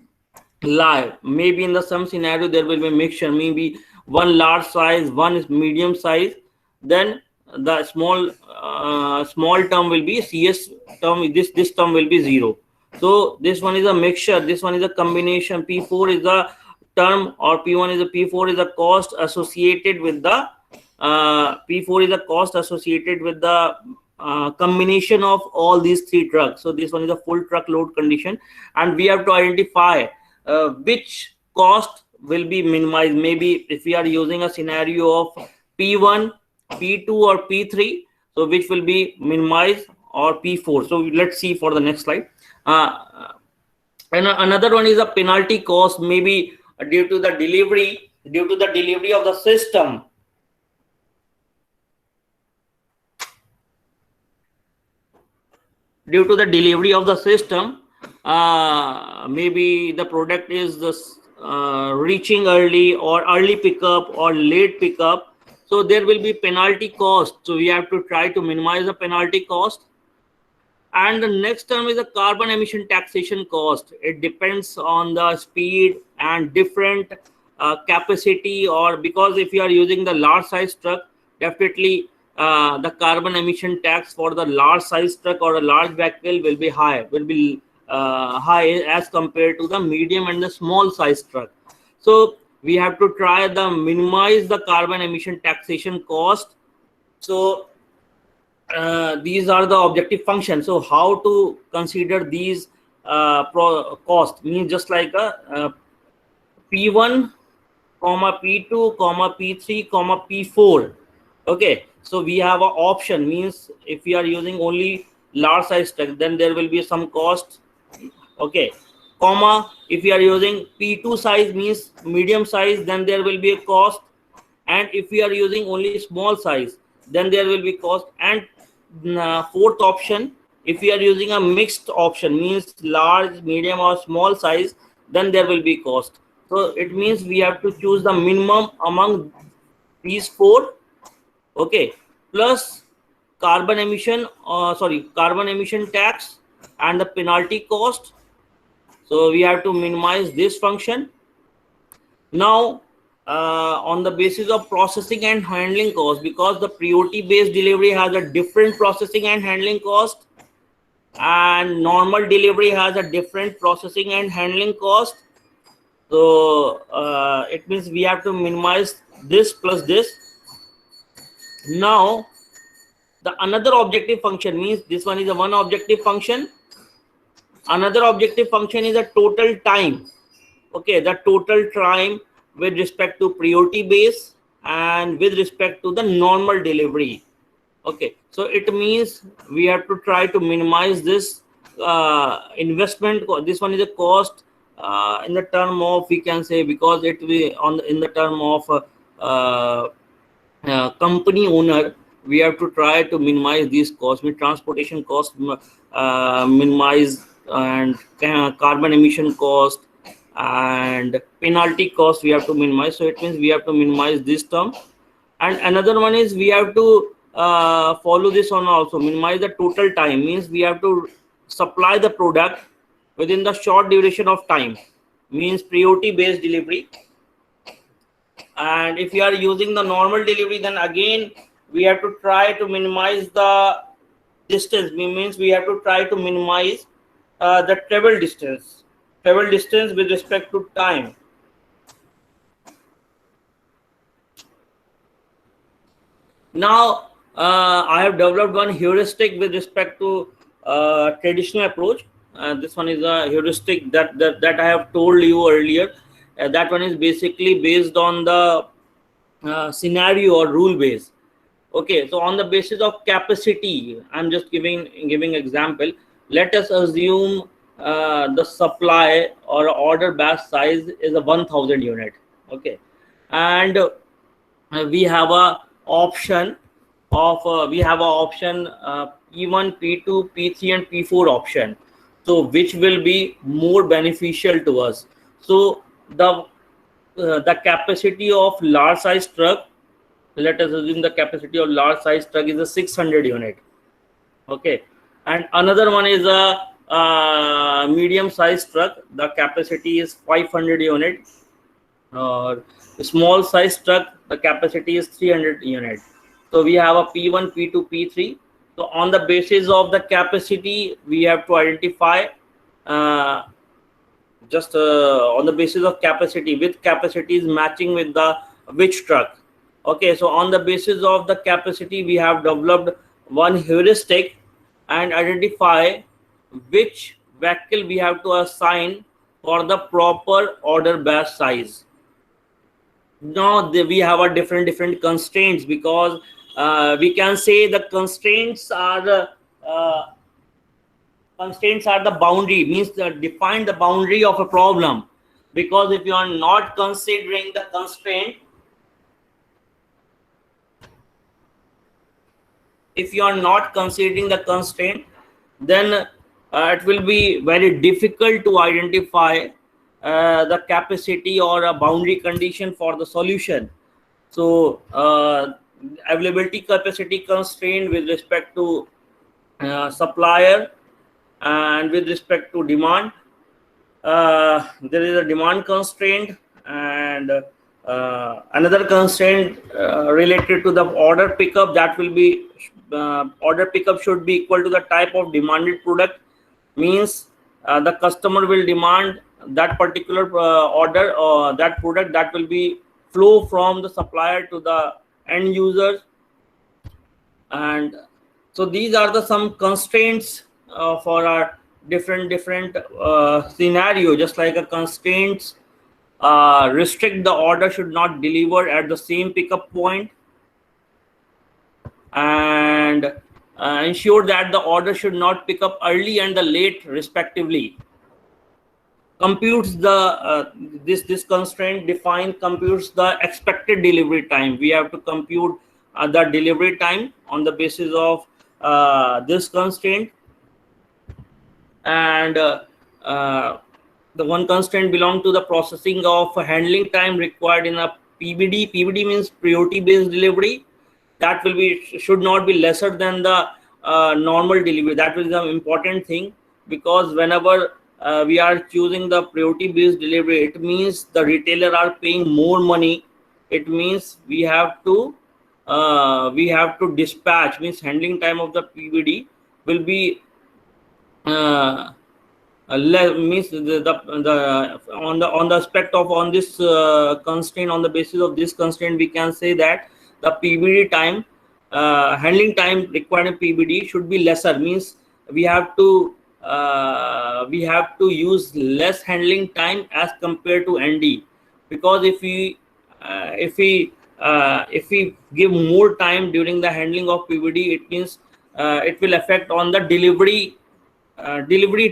C: live. Maybe in the some scenario there will be a mixture, maybe one large size, one is medium size, then the small term will be CS term, this term will be 0. So this one is a mixture, this one is a combination. P4 is a term or P1 is a P4 is a cost associated with the P4 is a cost associated with the combination of all these three trucks. So this one is a full truck load condition, and we have to identify which cost will be minimized. Maybe if we are using a scenario of P1, P2 or P3, so which will be minimized, or P4. So let's see for the next slide. And another one is a penalty cost, maybe due to the delivery of the system. Due to the delivery of the system, maybe the product is reaching early or early pickup or late pickup, so there will be penalty cost. So we have to try to minimize the penalty cost. And the next term is a carbon emission taxation cost. It depends on the speed and different capacity, or because if you are using the large size truck, definitely the carbon emission tax for the large size truck or a large vehicle will be high, high as compared to the medium and the small size truck. So we have to try to minimize the carbon emission taxation cost. So these are the objective functions. So how to consider these cost means just like a P1 comma P2 comma P3 comma P4. Okay, so we have an option, means if we are using only large size truck, then there will be some cost. Okay, comma if we are using P2 size means medium size, then there will be a cost. And if we are using only small size, then there will be cost. And fourth option, if we are using a mixed option, means large, medium or small size, then there will be cost. So it means we have to choose the minimum among these four. Okay, plus carbon emission tax and the penalty cost. So we have to minimize this function. Now on the basis of processing and handling cost, because the priority based delivery has a different processing and handling cost, and normal delivery has a different processing and handling cost. So it means we have to minimize this plus this. Now the another objective function, means this one is a one objective function. Another objective function is a total time. Okay, the total time with respect to priority base and with respect to the normal delivery. Okay, so it means we have to try to minimize this investment. This one is a cost in the term of, we can say, because it will in the term of company owner, we have to try to minimize these costs with transportation cost, minimize, and carbon emission cost and penalty cost we have to minimize. So it means we have to minimize this term. And another one is we have to follow this on also, minimize the total time, means we have to supply the product within the short duration of time, means priority based delivery. And if you are using the normal delivery, then again we have to try to minimize the distance, means we have to try to minimize the travel distance. travel distance with respect to time. Now, I have developed one heuristic with respect to traditional approach. This one is a heuristic that I have told you earlier. That one is basically based on the scenario or rule base. Okay, so on the basis of capacity, I'm just giving example. Let us assume the supply or order batch size is a 1000 unit. Okay, and we have a option of P1, P2, P3, and P4 option. So which will be more beneficial to us? So the capacity of large size truck, let us assume the capacity of large size truck is a 600 unit. Okay, and another one is a medium size truck, the capacity is 500 unit. Or small size truck, the capacity is 300 unit. So we have a P1, P2, P3. So on the basis of the capacity, we have to identify on the basis of capacity, which capacity is matching with the which truck. Okay, so on the basis of the capacity, we have developed one heuristic and identify which vehicle we have to assign for the proper order batch size. Now we have a different constraints, because we can say the constraints are the boundary, means define the boundary of a problem. Because if you are not considering the constraint, then it will be very difficult to identify the capacity or a boundary condition for the solution. So availability capacity constraint with respect to supplier, and with respect to demand, there is a demand constraint, and another constraint related to the order pickup, that will be order pickup should be equal to the type of demanded product. Means the customer will demand that particular order or that product that will be flow from the supplier to the end users. And so these are the some constraints for our different scenario. Just like a constraints restrict the order should not deliver at the same pickup point, and ensure that the order should not pick up early and the late respectively. Computes the this constraint computes the expected delivery time. We have to compute the delivery time on the basis of this constraint. And the one constraint belong to the processing of handling time required in a PBD. PBD means priority based delivery. That will be should not be lesser than the normal delivery. That is an important thing, because whenever we are choosing the priority based delivery, it means the retailer are paying more money. It means we have to dispatch, means handling time of the PBD will be means the on the aspect of on this constraint, on the basis of this constraint, we can say that the PBD time handling time required in PBD should be lesser. Means we have to use less handling time as compared to ND, because if we give more time during the handling of PBD, it means it will affect on the delivery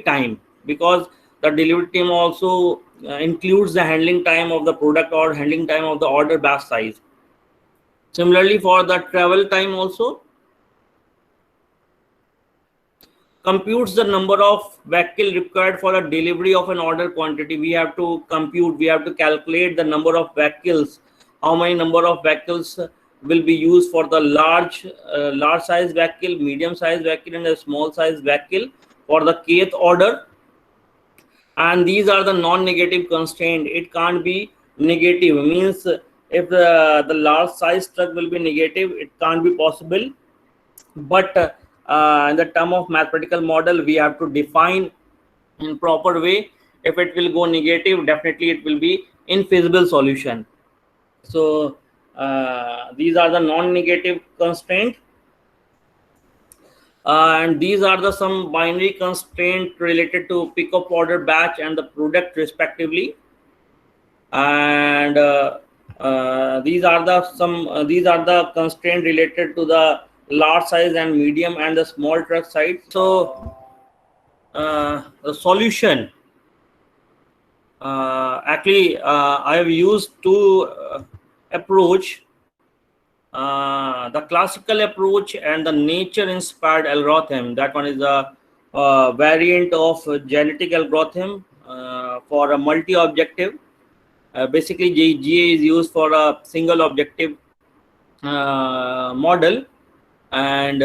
C: time, because the delivery time also includes the handling time of the product or handling time of the order batch size. Similarly, for the travel time also, computes the number of vehicles required for the delivery of an order quantity. We have to calculate the number of vehicles, how many number of vehicles will be used for the large size vehicle, medium size vehicle, and a small size vehicle for the kth order. And these are the non-negative constraint. It can't be negative. Means if the large size truck will be negative, it can't be possible. But in the term of mathematical model, we have to define in proper way If it will go negative, definitely it will be infeasible solution. So these are the non-negative constraint. And these are the some binary constraint related to pick up order, batch, and the product respectively. And these are the constraint related to the large size and medium and the small truck size. So the solution, actually I have used two approach, the classical approach and the nature inspired algorithm. That one is a variant of genetic algorithm for a multi-objective. Basically GA is used for a single objective model, and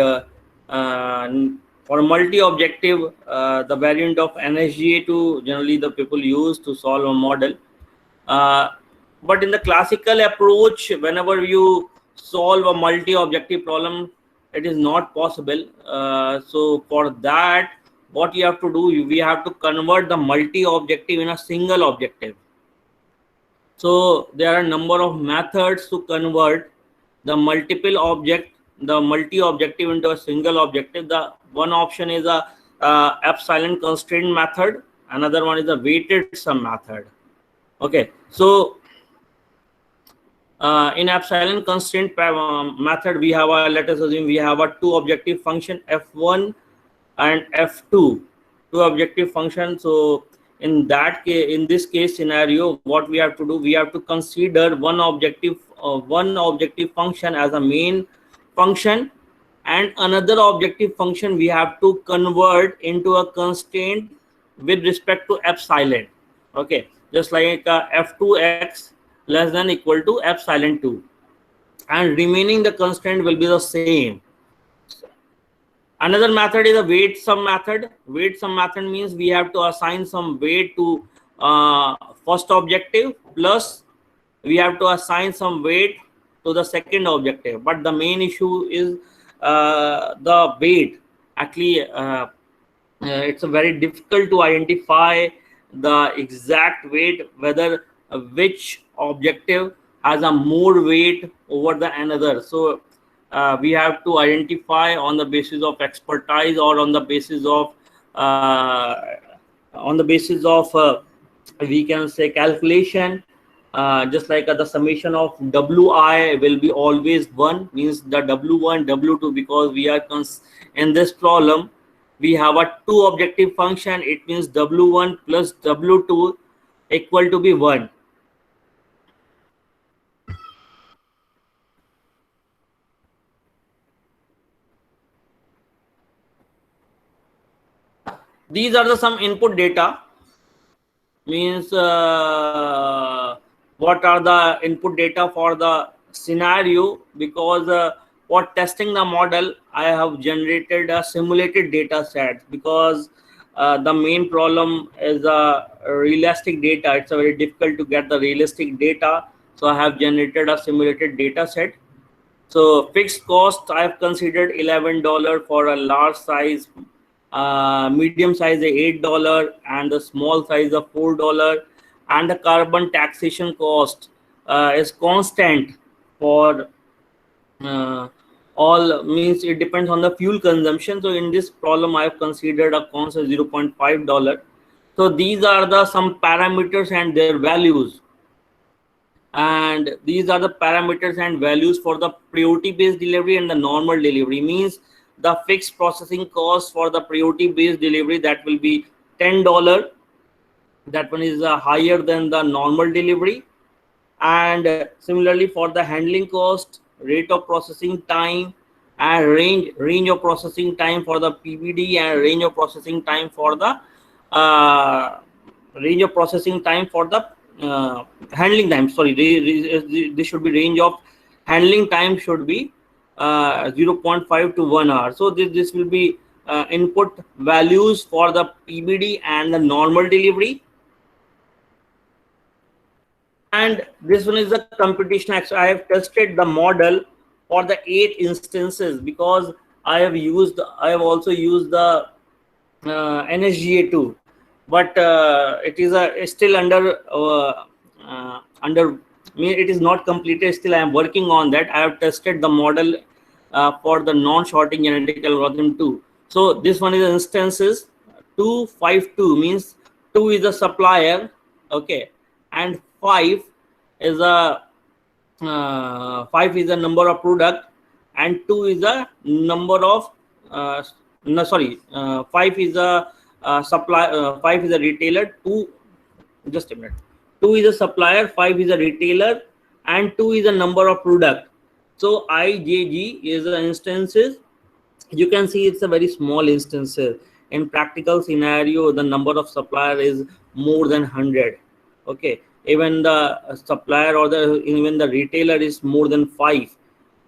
C: for multi-objective the variant of NSGA2 generally the people use to solve a model. But in the classical approach, whenever you solve a multi-objective problem, it is not possible. So for that, what you have to do, we have to convert the multi-objective in a single objective. So there are a number of methods to convert the multi-objective into a single objective. The one option is a epsilon constraint method. Another one is a weighted sum method. Okay, so in epsilon constraint method, we have a, let us assume we have a two objective function f1 and f2, two objective function. So in that case, in this case scenario, what we have to do, we have to consider one objective function as a main function, and another objective function we have to convert into a constraint with respect to epsilon. Okay, just like f2x less than equal to epsilon 2, and remaining the constraint will be the same. Another method is a weight sum method. Weight sum method means we have to assign some weight to first objective, plus we have to assign some weight to the second objective. But the main issue is the weight. Actually it's very difficult to identify the exact weight, whether which objective has a more weight over the another. So we have to identify on the basis of expertise, or on the basis of we can say calculation. Just like the summation of wi will be always 1, means the w1 w2, because we are in this problem we have a two objective function. It means w1 plus w2 equal to be 1. These are the some input data, means what are the input data for the scenario, because for testing the model I have generated a simulated data set, because the main problem is realistic data. It's very difficult to get the realistic data, so I have generated a simulated data set. So fixed cost I have considered $11 for a large size, medium size $8, and the small size of $4, and the carbon taxation cost is constant for all, means it depends on the fuel consumption. So in this problem I have considered a constant $0.5. So these are the some parameters and their values, and these are the parameters and values for the priority based delivery and the normal delivery. Means the fixed processing cost for the priority based delivery, that will be $10. That one is higher than the normal delivery. And similarly for the handling cost, rate of processing time, and range of processing time for the PBD, and range of processing time for the handling time. Sorry, this should be range of handling time should be 0.5 to 1 hour. So this will be input values for the PBD and the normal delivery. And this one is the computation. I have tested the model for the 8 instances, because I have also used the NSGA2. but it is still under it is not completed. Still, I am working on that. I have tested the model for the non-shorting genetic algorithm too. So this one is instances 252 means 2 is a supplier, okay, and 5 is a 5 is the number of product, and 2 is the number of no, sorry, 5 is a supply, 5 is a retailer, 2, just a minute, 2 is a supplier, 5 is a retailer, and 2 is a number of product. So IJG is the instances. You can see it's a very small instances. In practical scenario, the number of supplier is more than 100. Okay, even the supplier or even the retailer is more than 5,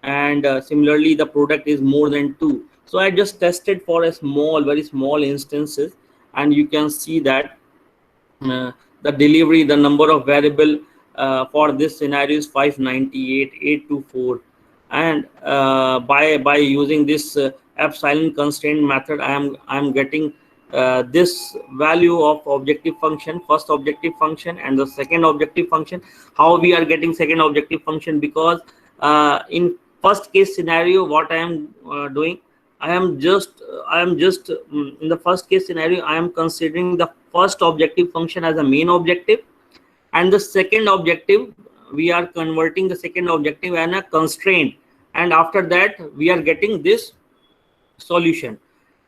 C: and similarly the product is more than 2. So I just tested for a very small instances, and you can see that the delivery, the number of variable for this scenario is 598, 824, and by using this epsilon constraint method, I am getting this value of objective function, first objective function and the second objective function. How we are getting second objective function? Because in first case scenario, what I am doing, I am just in the first case scenario, I am considering the first objective function as a main objective, and the second objective, we are converting the second objective and a constraint, and after that we are getting this solution.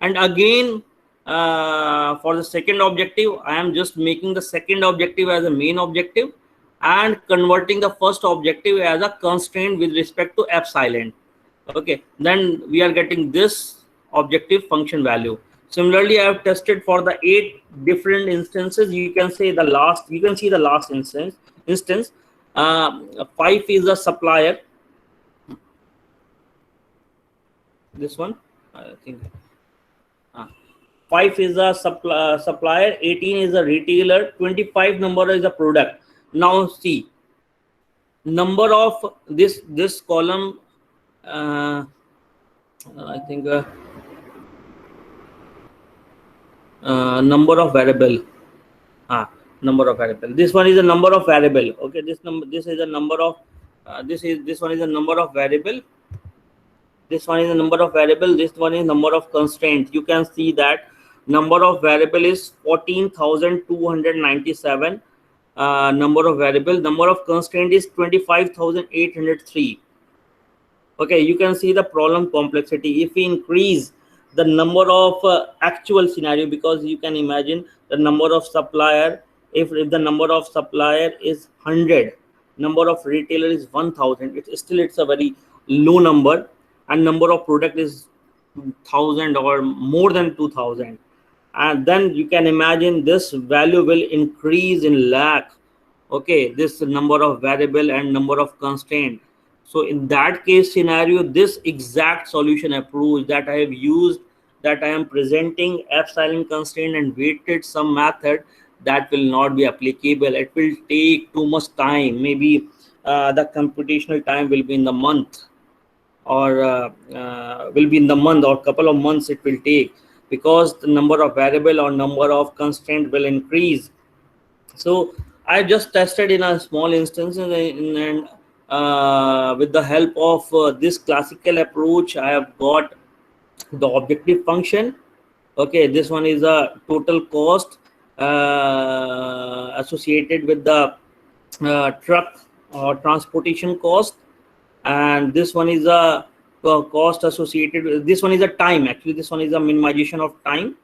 C: And again, for the second objective, I am just making the second objective as a main objective and converting the first objective as a constraint with respect to epsilon. Okay, then we are getting this objective function value. Similarly, I have tested for the 8 different instances. You can see the last instance. 5 is a supplier. This one, I think. 5 is a supplier, 18 is a retailer, 25 number is a product. Now see, number of this column, I think number of variable. Number of variable. This one is a number of variable. Okay, this is a number of this one is a number of variable. This one is a number of variable. This one is number of constraint. You can see that number of variable is 14,297. Number of variable. Number of constraint is 25,803. Okay, you can see the problem complexity. If we increase the number of actual scenario, because you can imagine the number of supplier, if the number of supplier is 100, number of retailer is 1,000, it's a very low number, and number of product is 1,000 or more than 2,000, and then you can imagine this value will increase in lakh. Okay, this number of variable and number of constraint. So in that case scenario, this exact solution approach that I have used, that I am presenting epsilon constraint and weighted sum method, that will not be applicable. It will take too much time. Maybe the computational time will be in the month, or couple of months it will take, because the number of variable or number of constraint will increase. So I just tested in a small instance, and with the help of this classical approach, I have got the objective function. Okay, this one is a total cost associated with the truck or transportation cost, and this one is a cost associated with, this one is a time. Actually, this one is a minimization of time.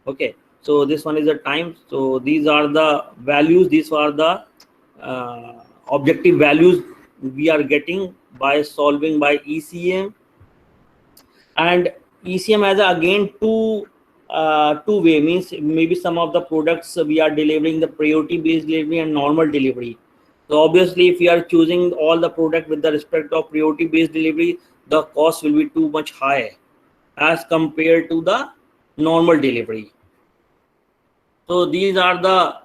C: Okay, so this one is a time. So these are the values. These are the objective values we are getting by solving by ECM. And ECM has again two way, means maybe some of the products we are delivering the priority based delivery and normal delivery. So obviously, if we are choosing all the product with the respect of priority based delivery, the cost will be too much high as compared to the normal delivery. So these are the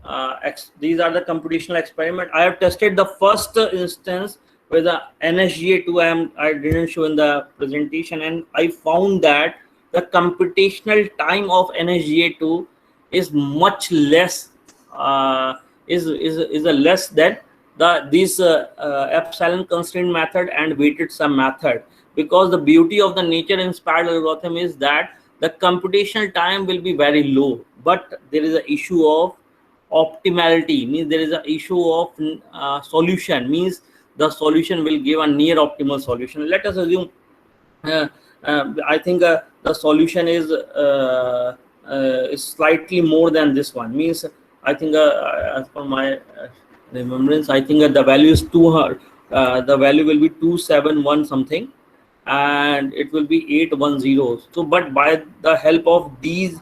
C: computational experiment. I have tested the first instance with the NSGA2. I didn't show in the presentation, and I found that the computational time of NSGA2 is much less, is a less than this epsilon constraint method and weighted sum method, because the beauty of the nature inspired algorithm is that the computational time will be very low, but there is an issue of optimality, means there is an issue of solution, means the solution will give a near optimal solution. Let us assume I think the solution is slightly more than this one, means I think as per my remembrance, I think the value is the value will be 271 something, and it will be 810. So but by the help of these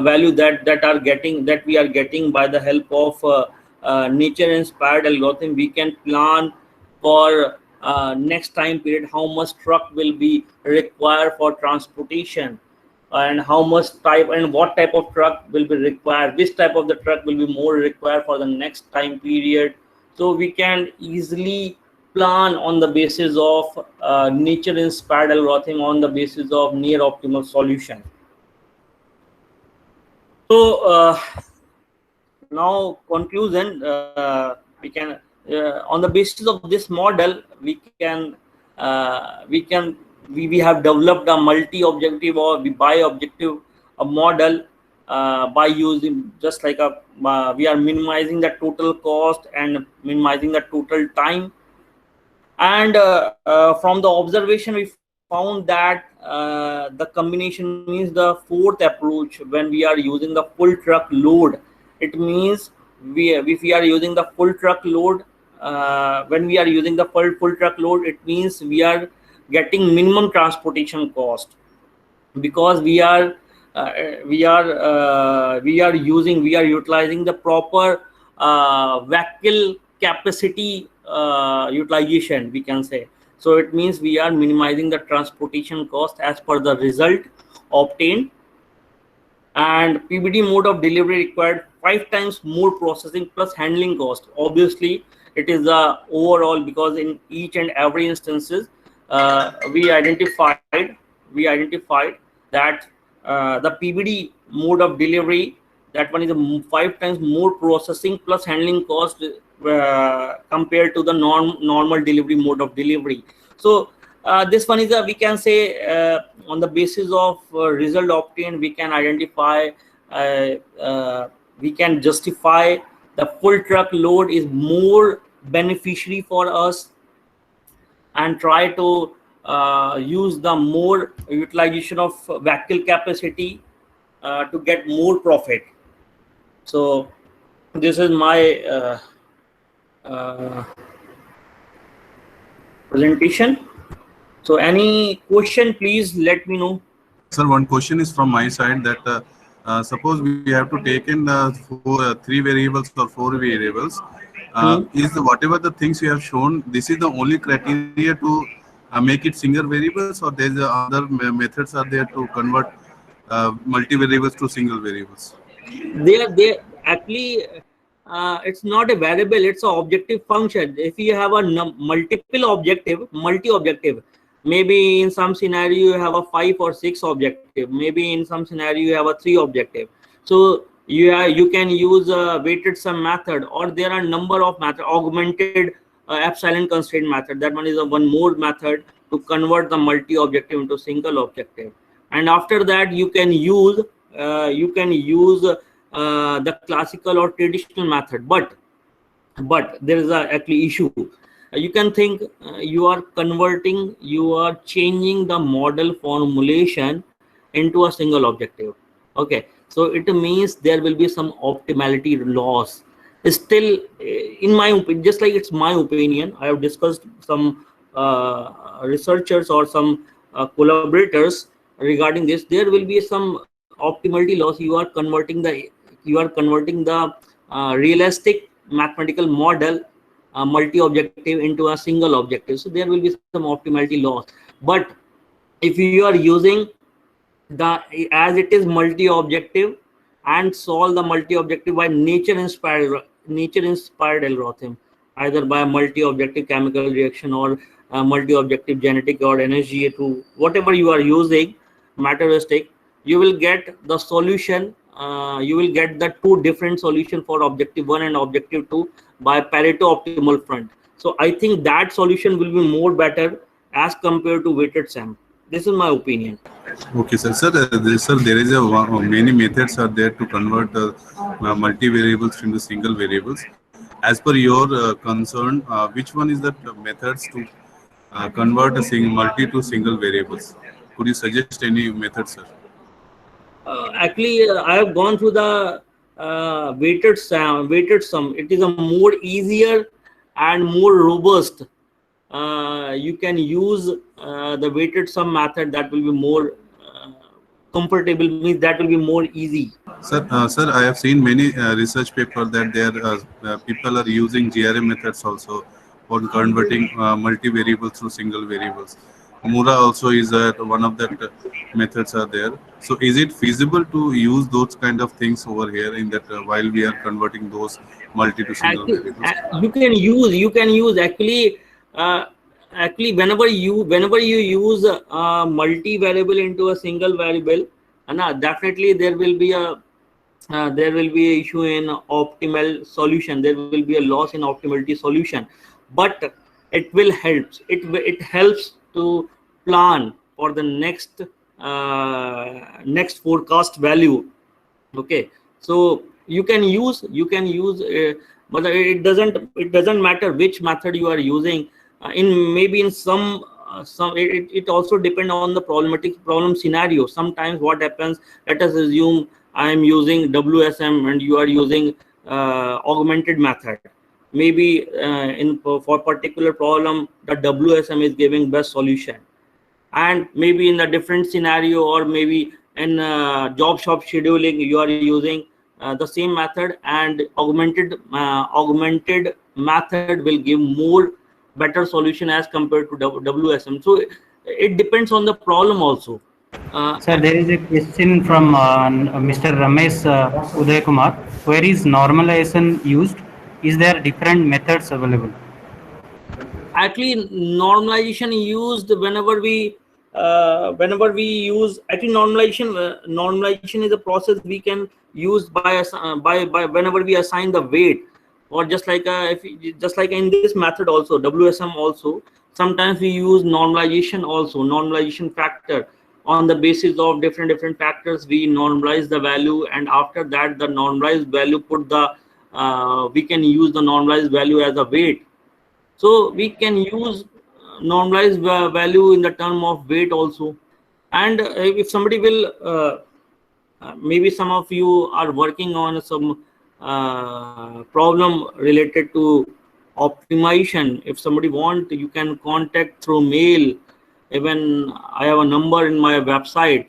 C: value that we are getting by the help of nature inspired algorithm, we can plan for next time period how much truck will be required for transportation, and how much type and what type of truck will be required, which type of the truck will be more required for the next time period. So we can easily plan on the basis of nature inspired algorithm, on the basis of near optimal solution. So now conclusion, we can on the basis of this model we have developed a multi-objective or bi-objective model by using just like we are minimizing the total cost and minimizing the total time. And from the observation we found that the combination means the fourth approach, when we are using the full truck load, it means if we are using the full truck load, when we are using the full truck load, it means we are getting minimum transportation cost, because we are utilizing the proper vehicle capacity utilization, we can say. So it means we are minimizing the transportation cost as per the result obtained. And PBD mode of delivery required 5 times more processing plus handling cost. Obviously it is the overall, because in each and every instances we identified that the PBD mode of delivery, that one is 5 times more processing plus handling cost compared to the normal delivery mode of delivery. So this one is we can say on the basis of result obtained, we can identify, we can justify the full truck load is more beneficiary for us, and try to use the more utilization of vehicle capacity to get more profit. So this is my presentation. So any question, please let me know.
D: Sir, one question is from my side that suppose we have to take in 3 variables or 4 variables. Is whatever the things you have shown, this is the only criteria to make it single variables, or there's other methods are there to convert multi variables to single variables?
C: They actually it's not a variable, it's an objective function. If you have a multi-objective, maybe in some scenario you have a 5 or 6 objective, maybe in some scenario you have a 3 objective. So you can use a weighted sum method, or there are number of methods, augmented epsilon constraint method. That one is one more method to convert the multi-objective into single objective. And after that you can use the classical or traditional method. But there is a actually issue. You can think you are changing the model formulation into a single objective. Okay, so it means there will be some optimality loss. Still, in my opinion, just like it's my opinion, I have discussed some researchers or some collaborators regarding this. There will be some optimality loss. You are converting the realistic mathematical model multi-objective into a single objective, so there will be some optimality loss. But if you are using as it is multi-objective and solve the multi-objective by nature inspired algorithm, either by a multi-objective chemical reaction or multi-objective genetic or NSGA, to whatever you are using, materialistic, you will get the solution you will get the two different solution for objective 1 and objective 2 by Pareto optimal front. So I think that solution will be more better as compared to weighted SAM. This is my opinion.
D: Okay, sir. Sir, there is many methods are there to convert multi-variables into single variables. As per your concern, which one is the methods to convert a multi to single variables? Could you suggest any method, sir?
C: Actually, I have gone through the weighted sum. It is a more easier and more robust. You can use the weighted sum method. That will be more comfortable. Means that will be more easy.
D: Sir, I have seen many research papers that there people are using GRM methods also for converting multi-variables to single variables. Mura also is one of that methods are there. So is it feasible to use those kind of things over here in that while we are converting those multi to single variables?
C: You can use actually whenever you use multi-variable into a single variable, definitely there will be a issue in optimal solution. There will be a loss in optimality solution, but it will help. It helps to plan for the next forecast value. Okay, so you can use but it doesn't matter which method you are using. In some it also depend on the problem scenario. Sometimes what happens, let us assume I am using WSM and you are using augmented method. Maybe for particular problem the WSM is giving best solution, and maybe in a different scenario, or maybe in job shop scheduling, you are using the same method, and augmented method will give more better solution as compared to WSM. So it depends on the problem also.
A: Sir, there is a question from Mr. Ramesh Uday Kumar. Where is normalization used? Is there different methods available?
C: Actually, normalization used whenever we use. Actually, normalization is a process we can use by whenever we assign the weight, or just like in this method also, WSM also. Sometimes we use normalization factor. On the basis of different factors, we normalize the value, and after that the normalized value we can use the normalized value as a weight. So we can use normalized value in the term of weight also. And if somebody will maybe some of you are working on some problem related to optimization. If somebody want, you can contact through mail. Even I have a number in my website,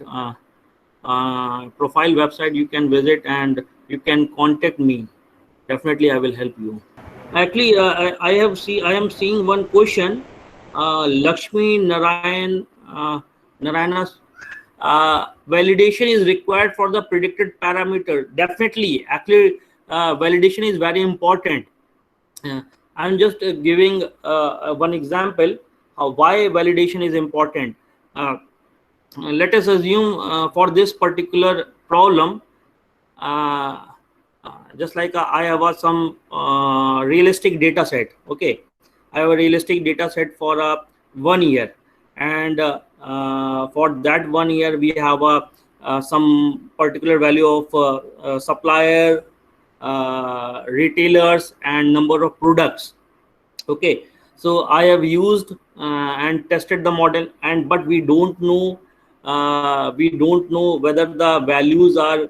C: profile website. You can visit and you can contact me. Definitely I will help you. Actually, I am seeing one question. Lakshmi Narayana's validation is required for the predicted parameter. Definitely, actually, validation is very important. I'm just giving one example of why validation is important. Let us assume for this particular problem, just like I have some realistic data set. Okay, I have a realistic data set for 1 year, and for that 1 year we have some particular value of supplier, retailers, and number of products. Okay, so I have used and tested the model, but we don't know whether the values are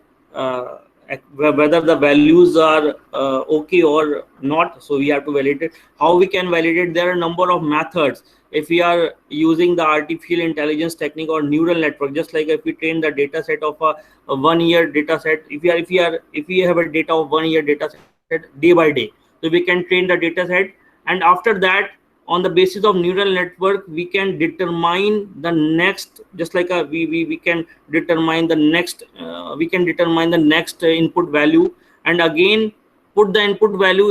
C: okay or not. So we have to validate. How we can validate? There are a number of methods. If we are using the artificial intelligence technique or neural network, just like if we train the data set of a 1 year data set, if we have a data of 1 year data set day by day, so we can train the data set, and after that, on the basis of neural network, we can determine the next, just like we can determine the next input value, and again put the input value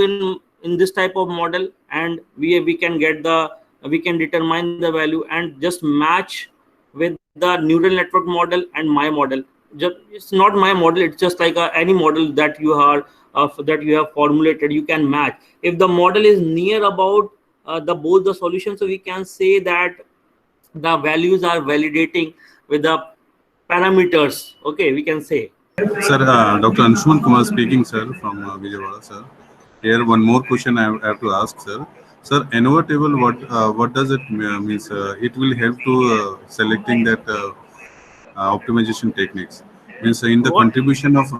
C: in this type of model, and we can determine the value and just match with the neural network model and my model. it's not my model, it's just like any model that you are that you have formulated, you can match. If the model is near about the both the solutions, so we can say that the values are validating with the parameters. Okay, we can say.
D: Sir, Dr. Anshuman Kumar speaking, sir, from Vijayawada, sir. Here, one more question I have to ask, sir. Sir, ANOVA table, what does it means? It will help to selecting that optimization techniques. Means in the
C: What?
D: contribution of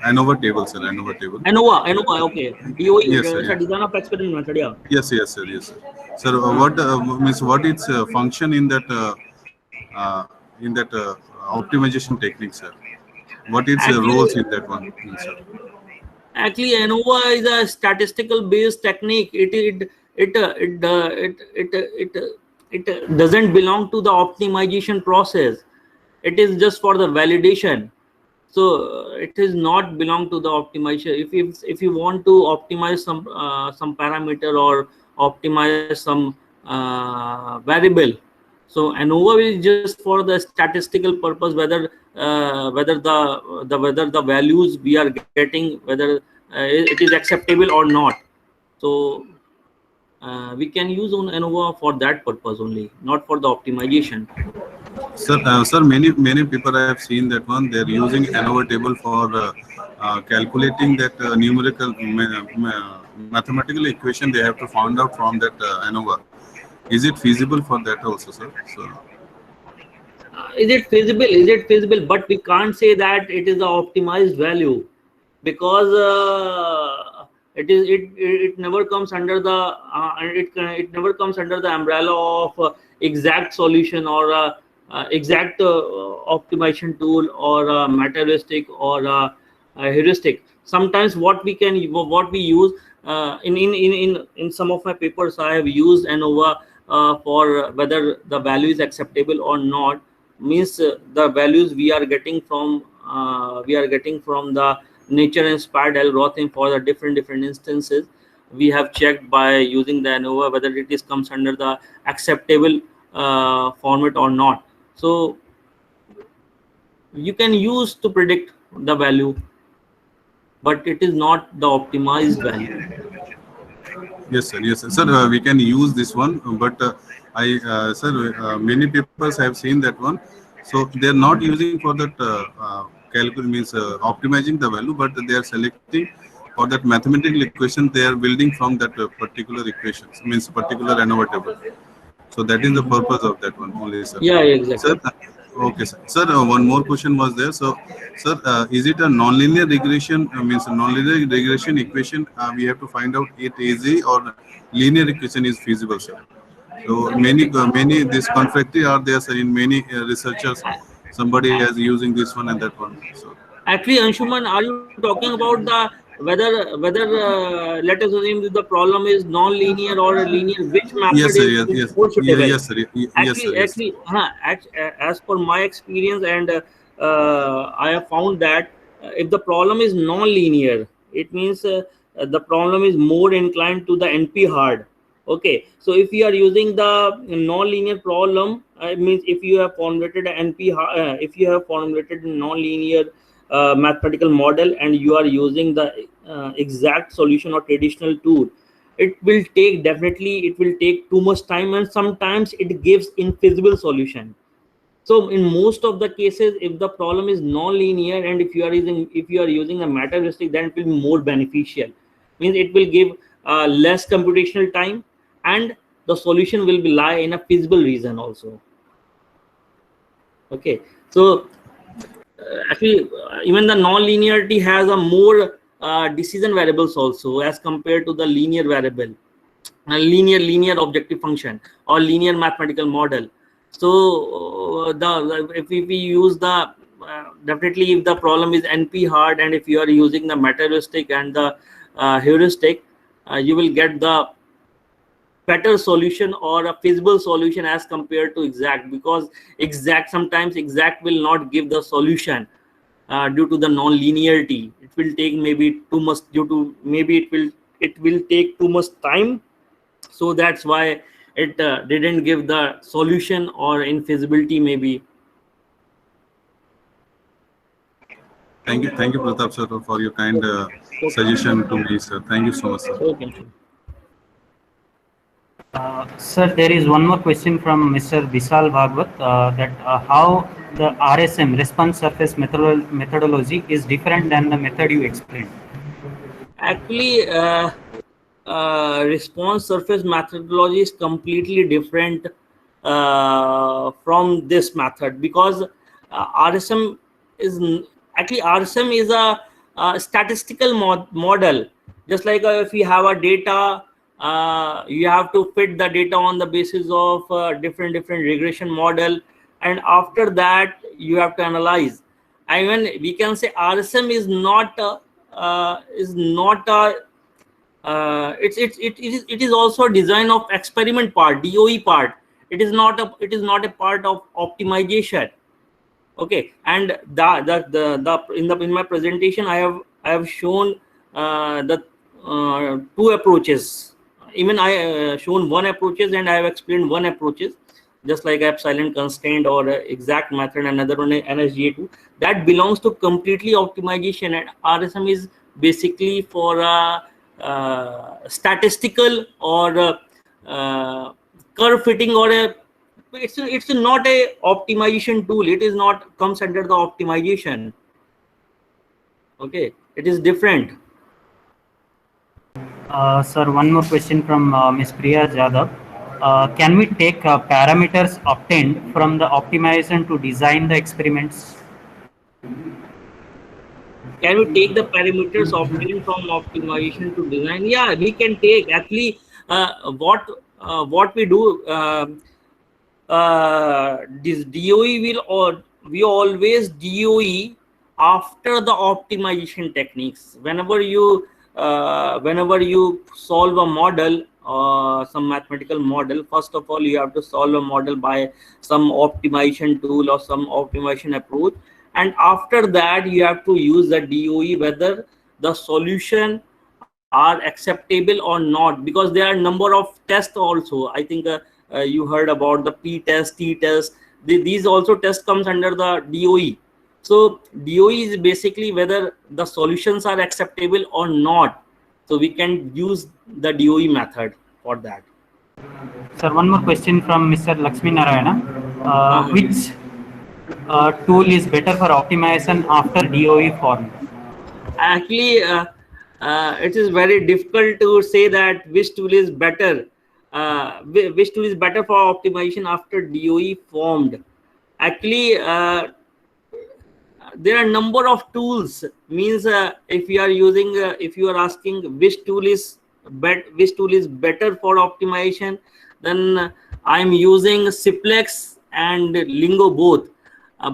D: ANOVA table, sir, ANOVA table.
C: ANOVA, okay. DOE,
D: Yes, sir.
C: it's a design of experiment method, yeah.
D: Yes, yes, sir, yes, sir. Sir, what means what its function in that optimization technique, sir? What its roles in that one, sir?
C: Actually, ANOVA is a statistical based technique. It doesn't belong to the optimization process. It is just for the validation. So it is not belong to the optimization. If you want to optimize some parameter or optimize some variable, so ANOVA is just for the statistical purpose, whether the values we are getting, whether it is acceptable or not. So we can use on ANOVA for that purpose only, not for the optimization.
D: Sir, many people I have seen that one. They're using ANOVA table for calculating that numerical mathematical equation they have to find out from that ANOVA. Is it feasible for that also, sir? So,
C: Is it feasible? Is it feasible? But we can't say that it is the optimized value, because it never comes under the it never comes under the umbrella of exact solution or exact optimization tool or materialistic or heuristic. Sometimes what we use in some of my papers, I have used ANOVA for whether the value is acceptable or not. Means the values we are getting from the nature inspired algorithm for the different instances. We have checked by using the ANOVA whether it is comes under the acceptable format or not. So you can use to predict the value, but it is not the optimized value.
D: yes, sir. Yes, sir. Sir, we can use this one, but many people have seen that one. So they're not using for that means optimizing the value, but they are selecting for that mathematical equation they are building from that particular equations, means particular ANOVA table. So that is the purpose of that one only, sir.
C: Yeah, exactly.
D: Sir, okay, sir. Sir, one more question was there. So, sir, is it a nonlinear regression? Means a nonlinear regression equation? We have to find out it easy or linear equation is feasible, sir. So many this conflicting are there, sir. In many researchers, somebody is using this one and that one. So.
C: Actually, Anshuman, are you talking about the whether let us assume that the problem is non-linear or linear, which method
D: Yes, sir.
C: is
D: Yes,
C: more suitable?
D: yes, sir. Yes, sir. Yes.
C: As per my experience, and I have found that if the problem is non-linear, it means the problem is more inclined to the NP hard. Okay, so if you are using the non-linear problem, it means if you have formulated an NP, if you have formulated a non-linear mathematical model and you are using the exact solution or traditional tool, it will take too much time, and sometimes it gives infeasible solution. So in most of the cases, if the problem is non-linear and if you are using a materialistic, then it will be more beneficial. Means it will give less computational time, and the solution will be lie in a feasible region also. Okay, so actually even the non-linearity has a more decision variables also as compared to the linear variable, linear objective function or linear mathematical model. So if we use the definitely if the problem is NP hard and if you are using the materialistic and the heuristic, you will get the better solution or a feasible solution as compared to exact, because sometimes exact will not give the solution due to the non-linearity. It will take maybe too much it will take too much time. So that's why it didn't give the solution or infeasibility maybe.
D: Thank you, Pratap sir, for your kind suggestion to me, sir. Thank you so much, sir.
C: Okay.
A: Sir, there is one more question from Mr. Vishal Bhagwat, that how the RSM, response surface methodology, is different than the method you explained.
C: Actually, response surface methodology is completely different from this method, because RSM is RSM is a statistical model. Just like if you have a data, you have to fit the data on the basis of different regression model, and after that you have to analyze. I mean, we can say RSM is not a it is also a design of experiment part, DOE part. It is not a part of optimization. Okay, and in my presentation I have shown the two approaches. Even I shown one approaches, and I have explained one approaches, just like epsilon constraint or exact method, another one NSGA2. That belongs to completely optimization, and RSM is basically for statistical or curve fitting, or it's not a optimization tool. It is not comes under the optimization. Okay, it is different.
A: Sir, one more question from Ms. Priya Jadhav. Can we take parameters obtained from the optimization to design the experiments?
C: Can we take the parameters obtained from optimization to design? Yeah, we can take. Actually, what we do, this DOE we always DOE after the optimization techniques. Whenever you solve a model, some mathematical model, first of all you have to solve a model by some optimization tool or some optimization approach, and after that you have to use the DOE whether the solution are acceptable or not, because there are number of tests also. I think you heard about the P test, T test. These also tests comes under the DOE. So DOE is basically whether the solutions are acceptable or not. So we can use the DOE method for that.
A: Sir, one more question from Mr. Lakshmi Narayana. Which tool is better for optimization after DOE form?
C: Actually, it is very difficult to say that which tool is better. Which tool is better for optimization after DOE formed? Actually, there are number of tools. Means if you are using, if you are asking which tool is better for optimization, then I am using Simplex and Lingo both.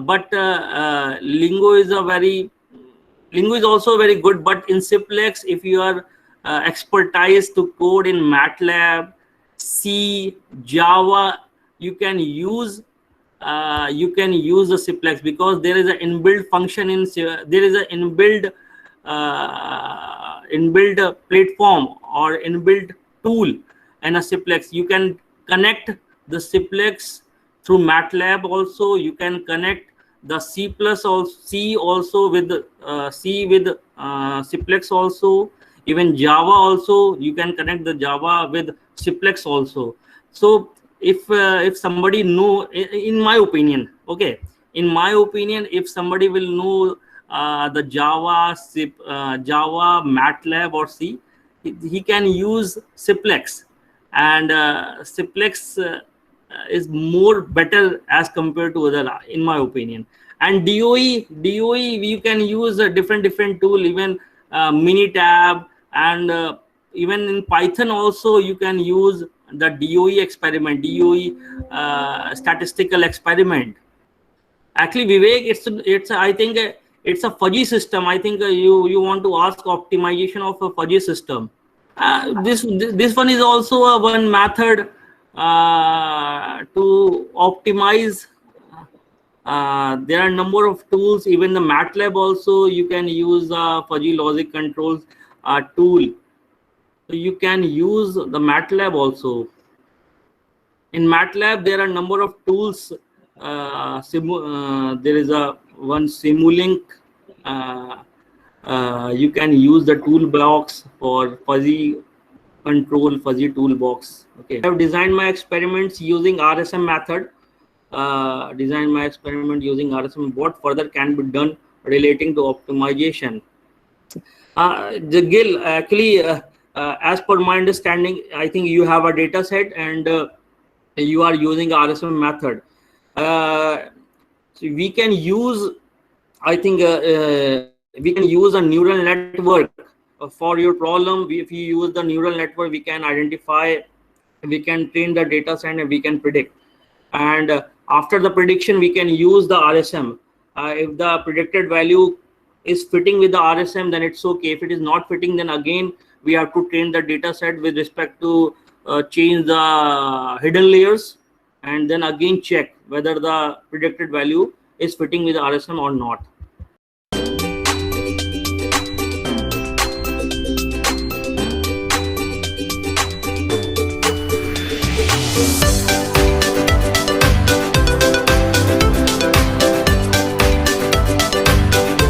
C: But Lingo is also very good. But in Simplex, if you are expertise to code in MATLAB, C, Java, you can use the Simplex, because there is an inbuilt function in there is an inbuilt platform or inbuilt tool and a Simplex. You can connect the Simplex through MATLAB also. You can connect the C also with Simplex also. Even Java also, you can connect the Java with Simplex also. So if somebody know, in my opinion, okay, in my opinion, if somebody will know the Java, MATLAB or C, he can use Simplex, and Simplex is more better as compared to other, in my opinion. And DOE you can use a different tool, even Minitab, and even in Python also you can use the DOE experiment, DOE statistical experiment. Actually, Vivek, it's I think it's a fuzzy system. I think you want to ask optimization of a fuzzy system. This one is also one method to optimize. There are a number of tools. Even the MATLAB also you can use fuzzy logic controls tool. So you can use the MATLAB also. In MATLAB, there are a number of tools. There is one Simulink you can use the toolbox for fuzzy control, fuzzy toolbox. Okay, I have designed my experiments using RSM method. Design my experiment using RSM. What further can be done relating to optimization? The Gil, actually, as per my understanding, I think you have a data set and you are using RSM method. So we can use, I think, we can use a neural network for your problem. If you use the neural network, we can identify, we can train the data set and we can predict. And after the prediction, we can use the RSM. If the predicted value is fitting with the RSM, then it's okay. If it is not fitting, then again we have to train the data set with respect to change the hidden layers, and then again check whether the predicted value is fitting with the RSM or not.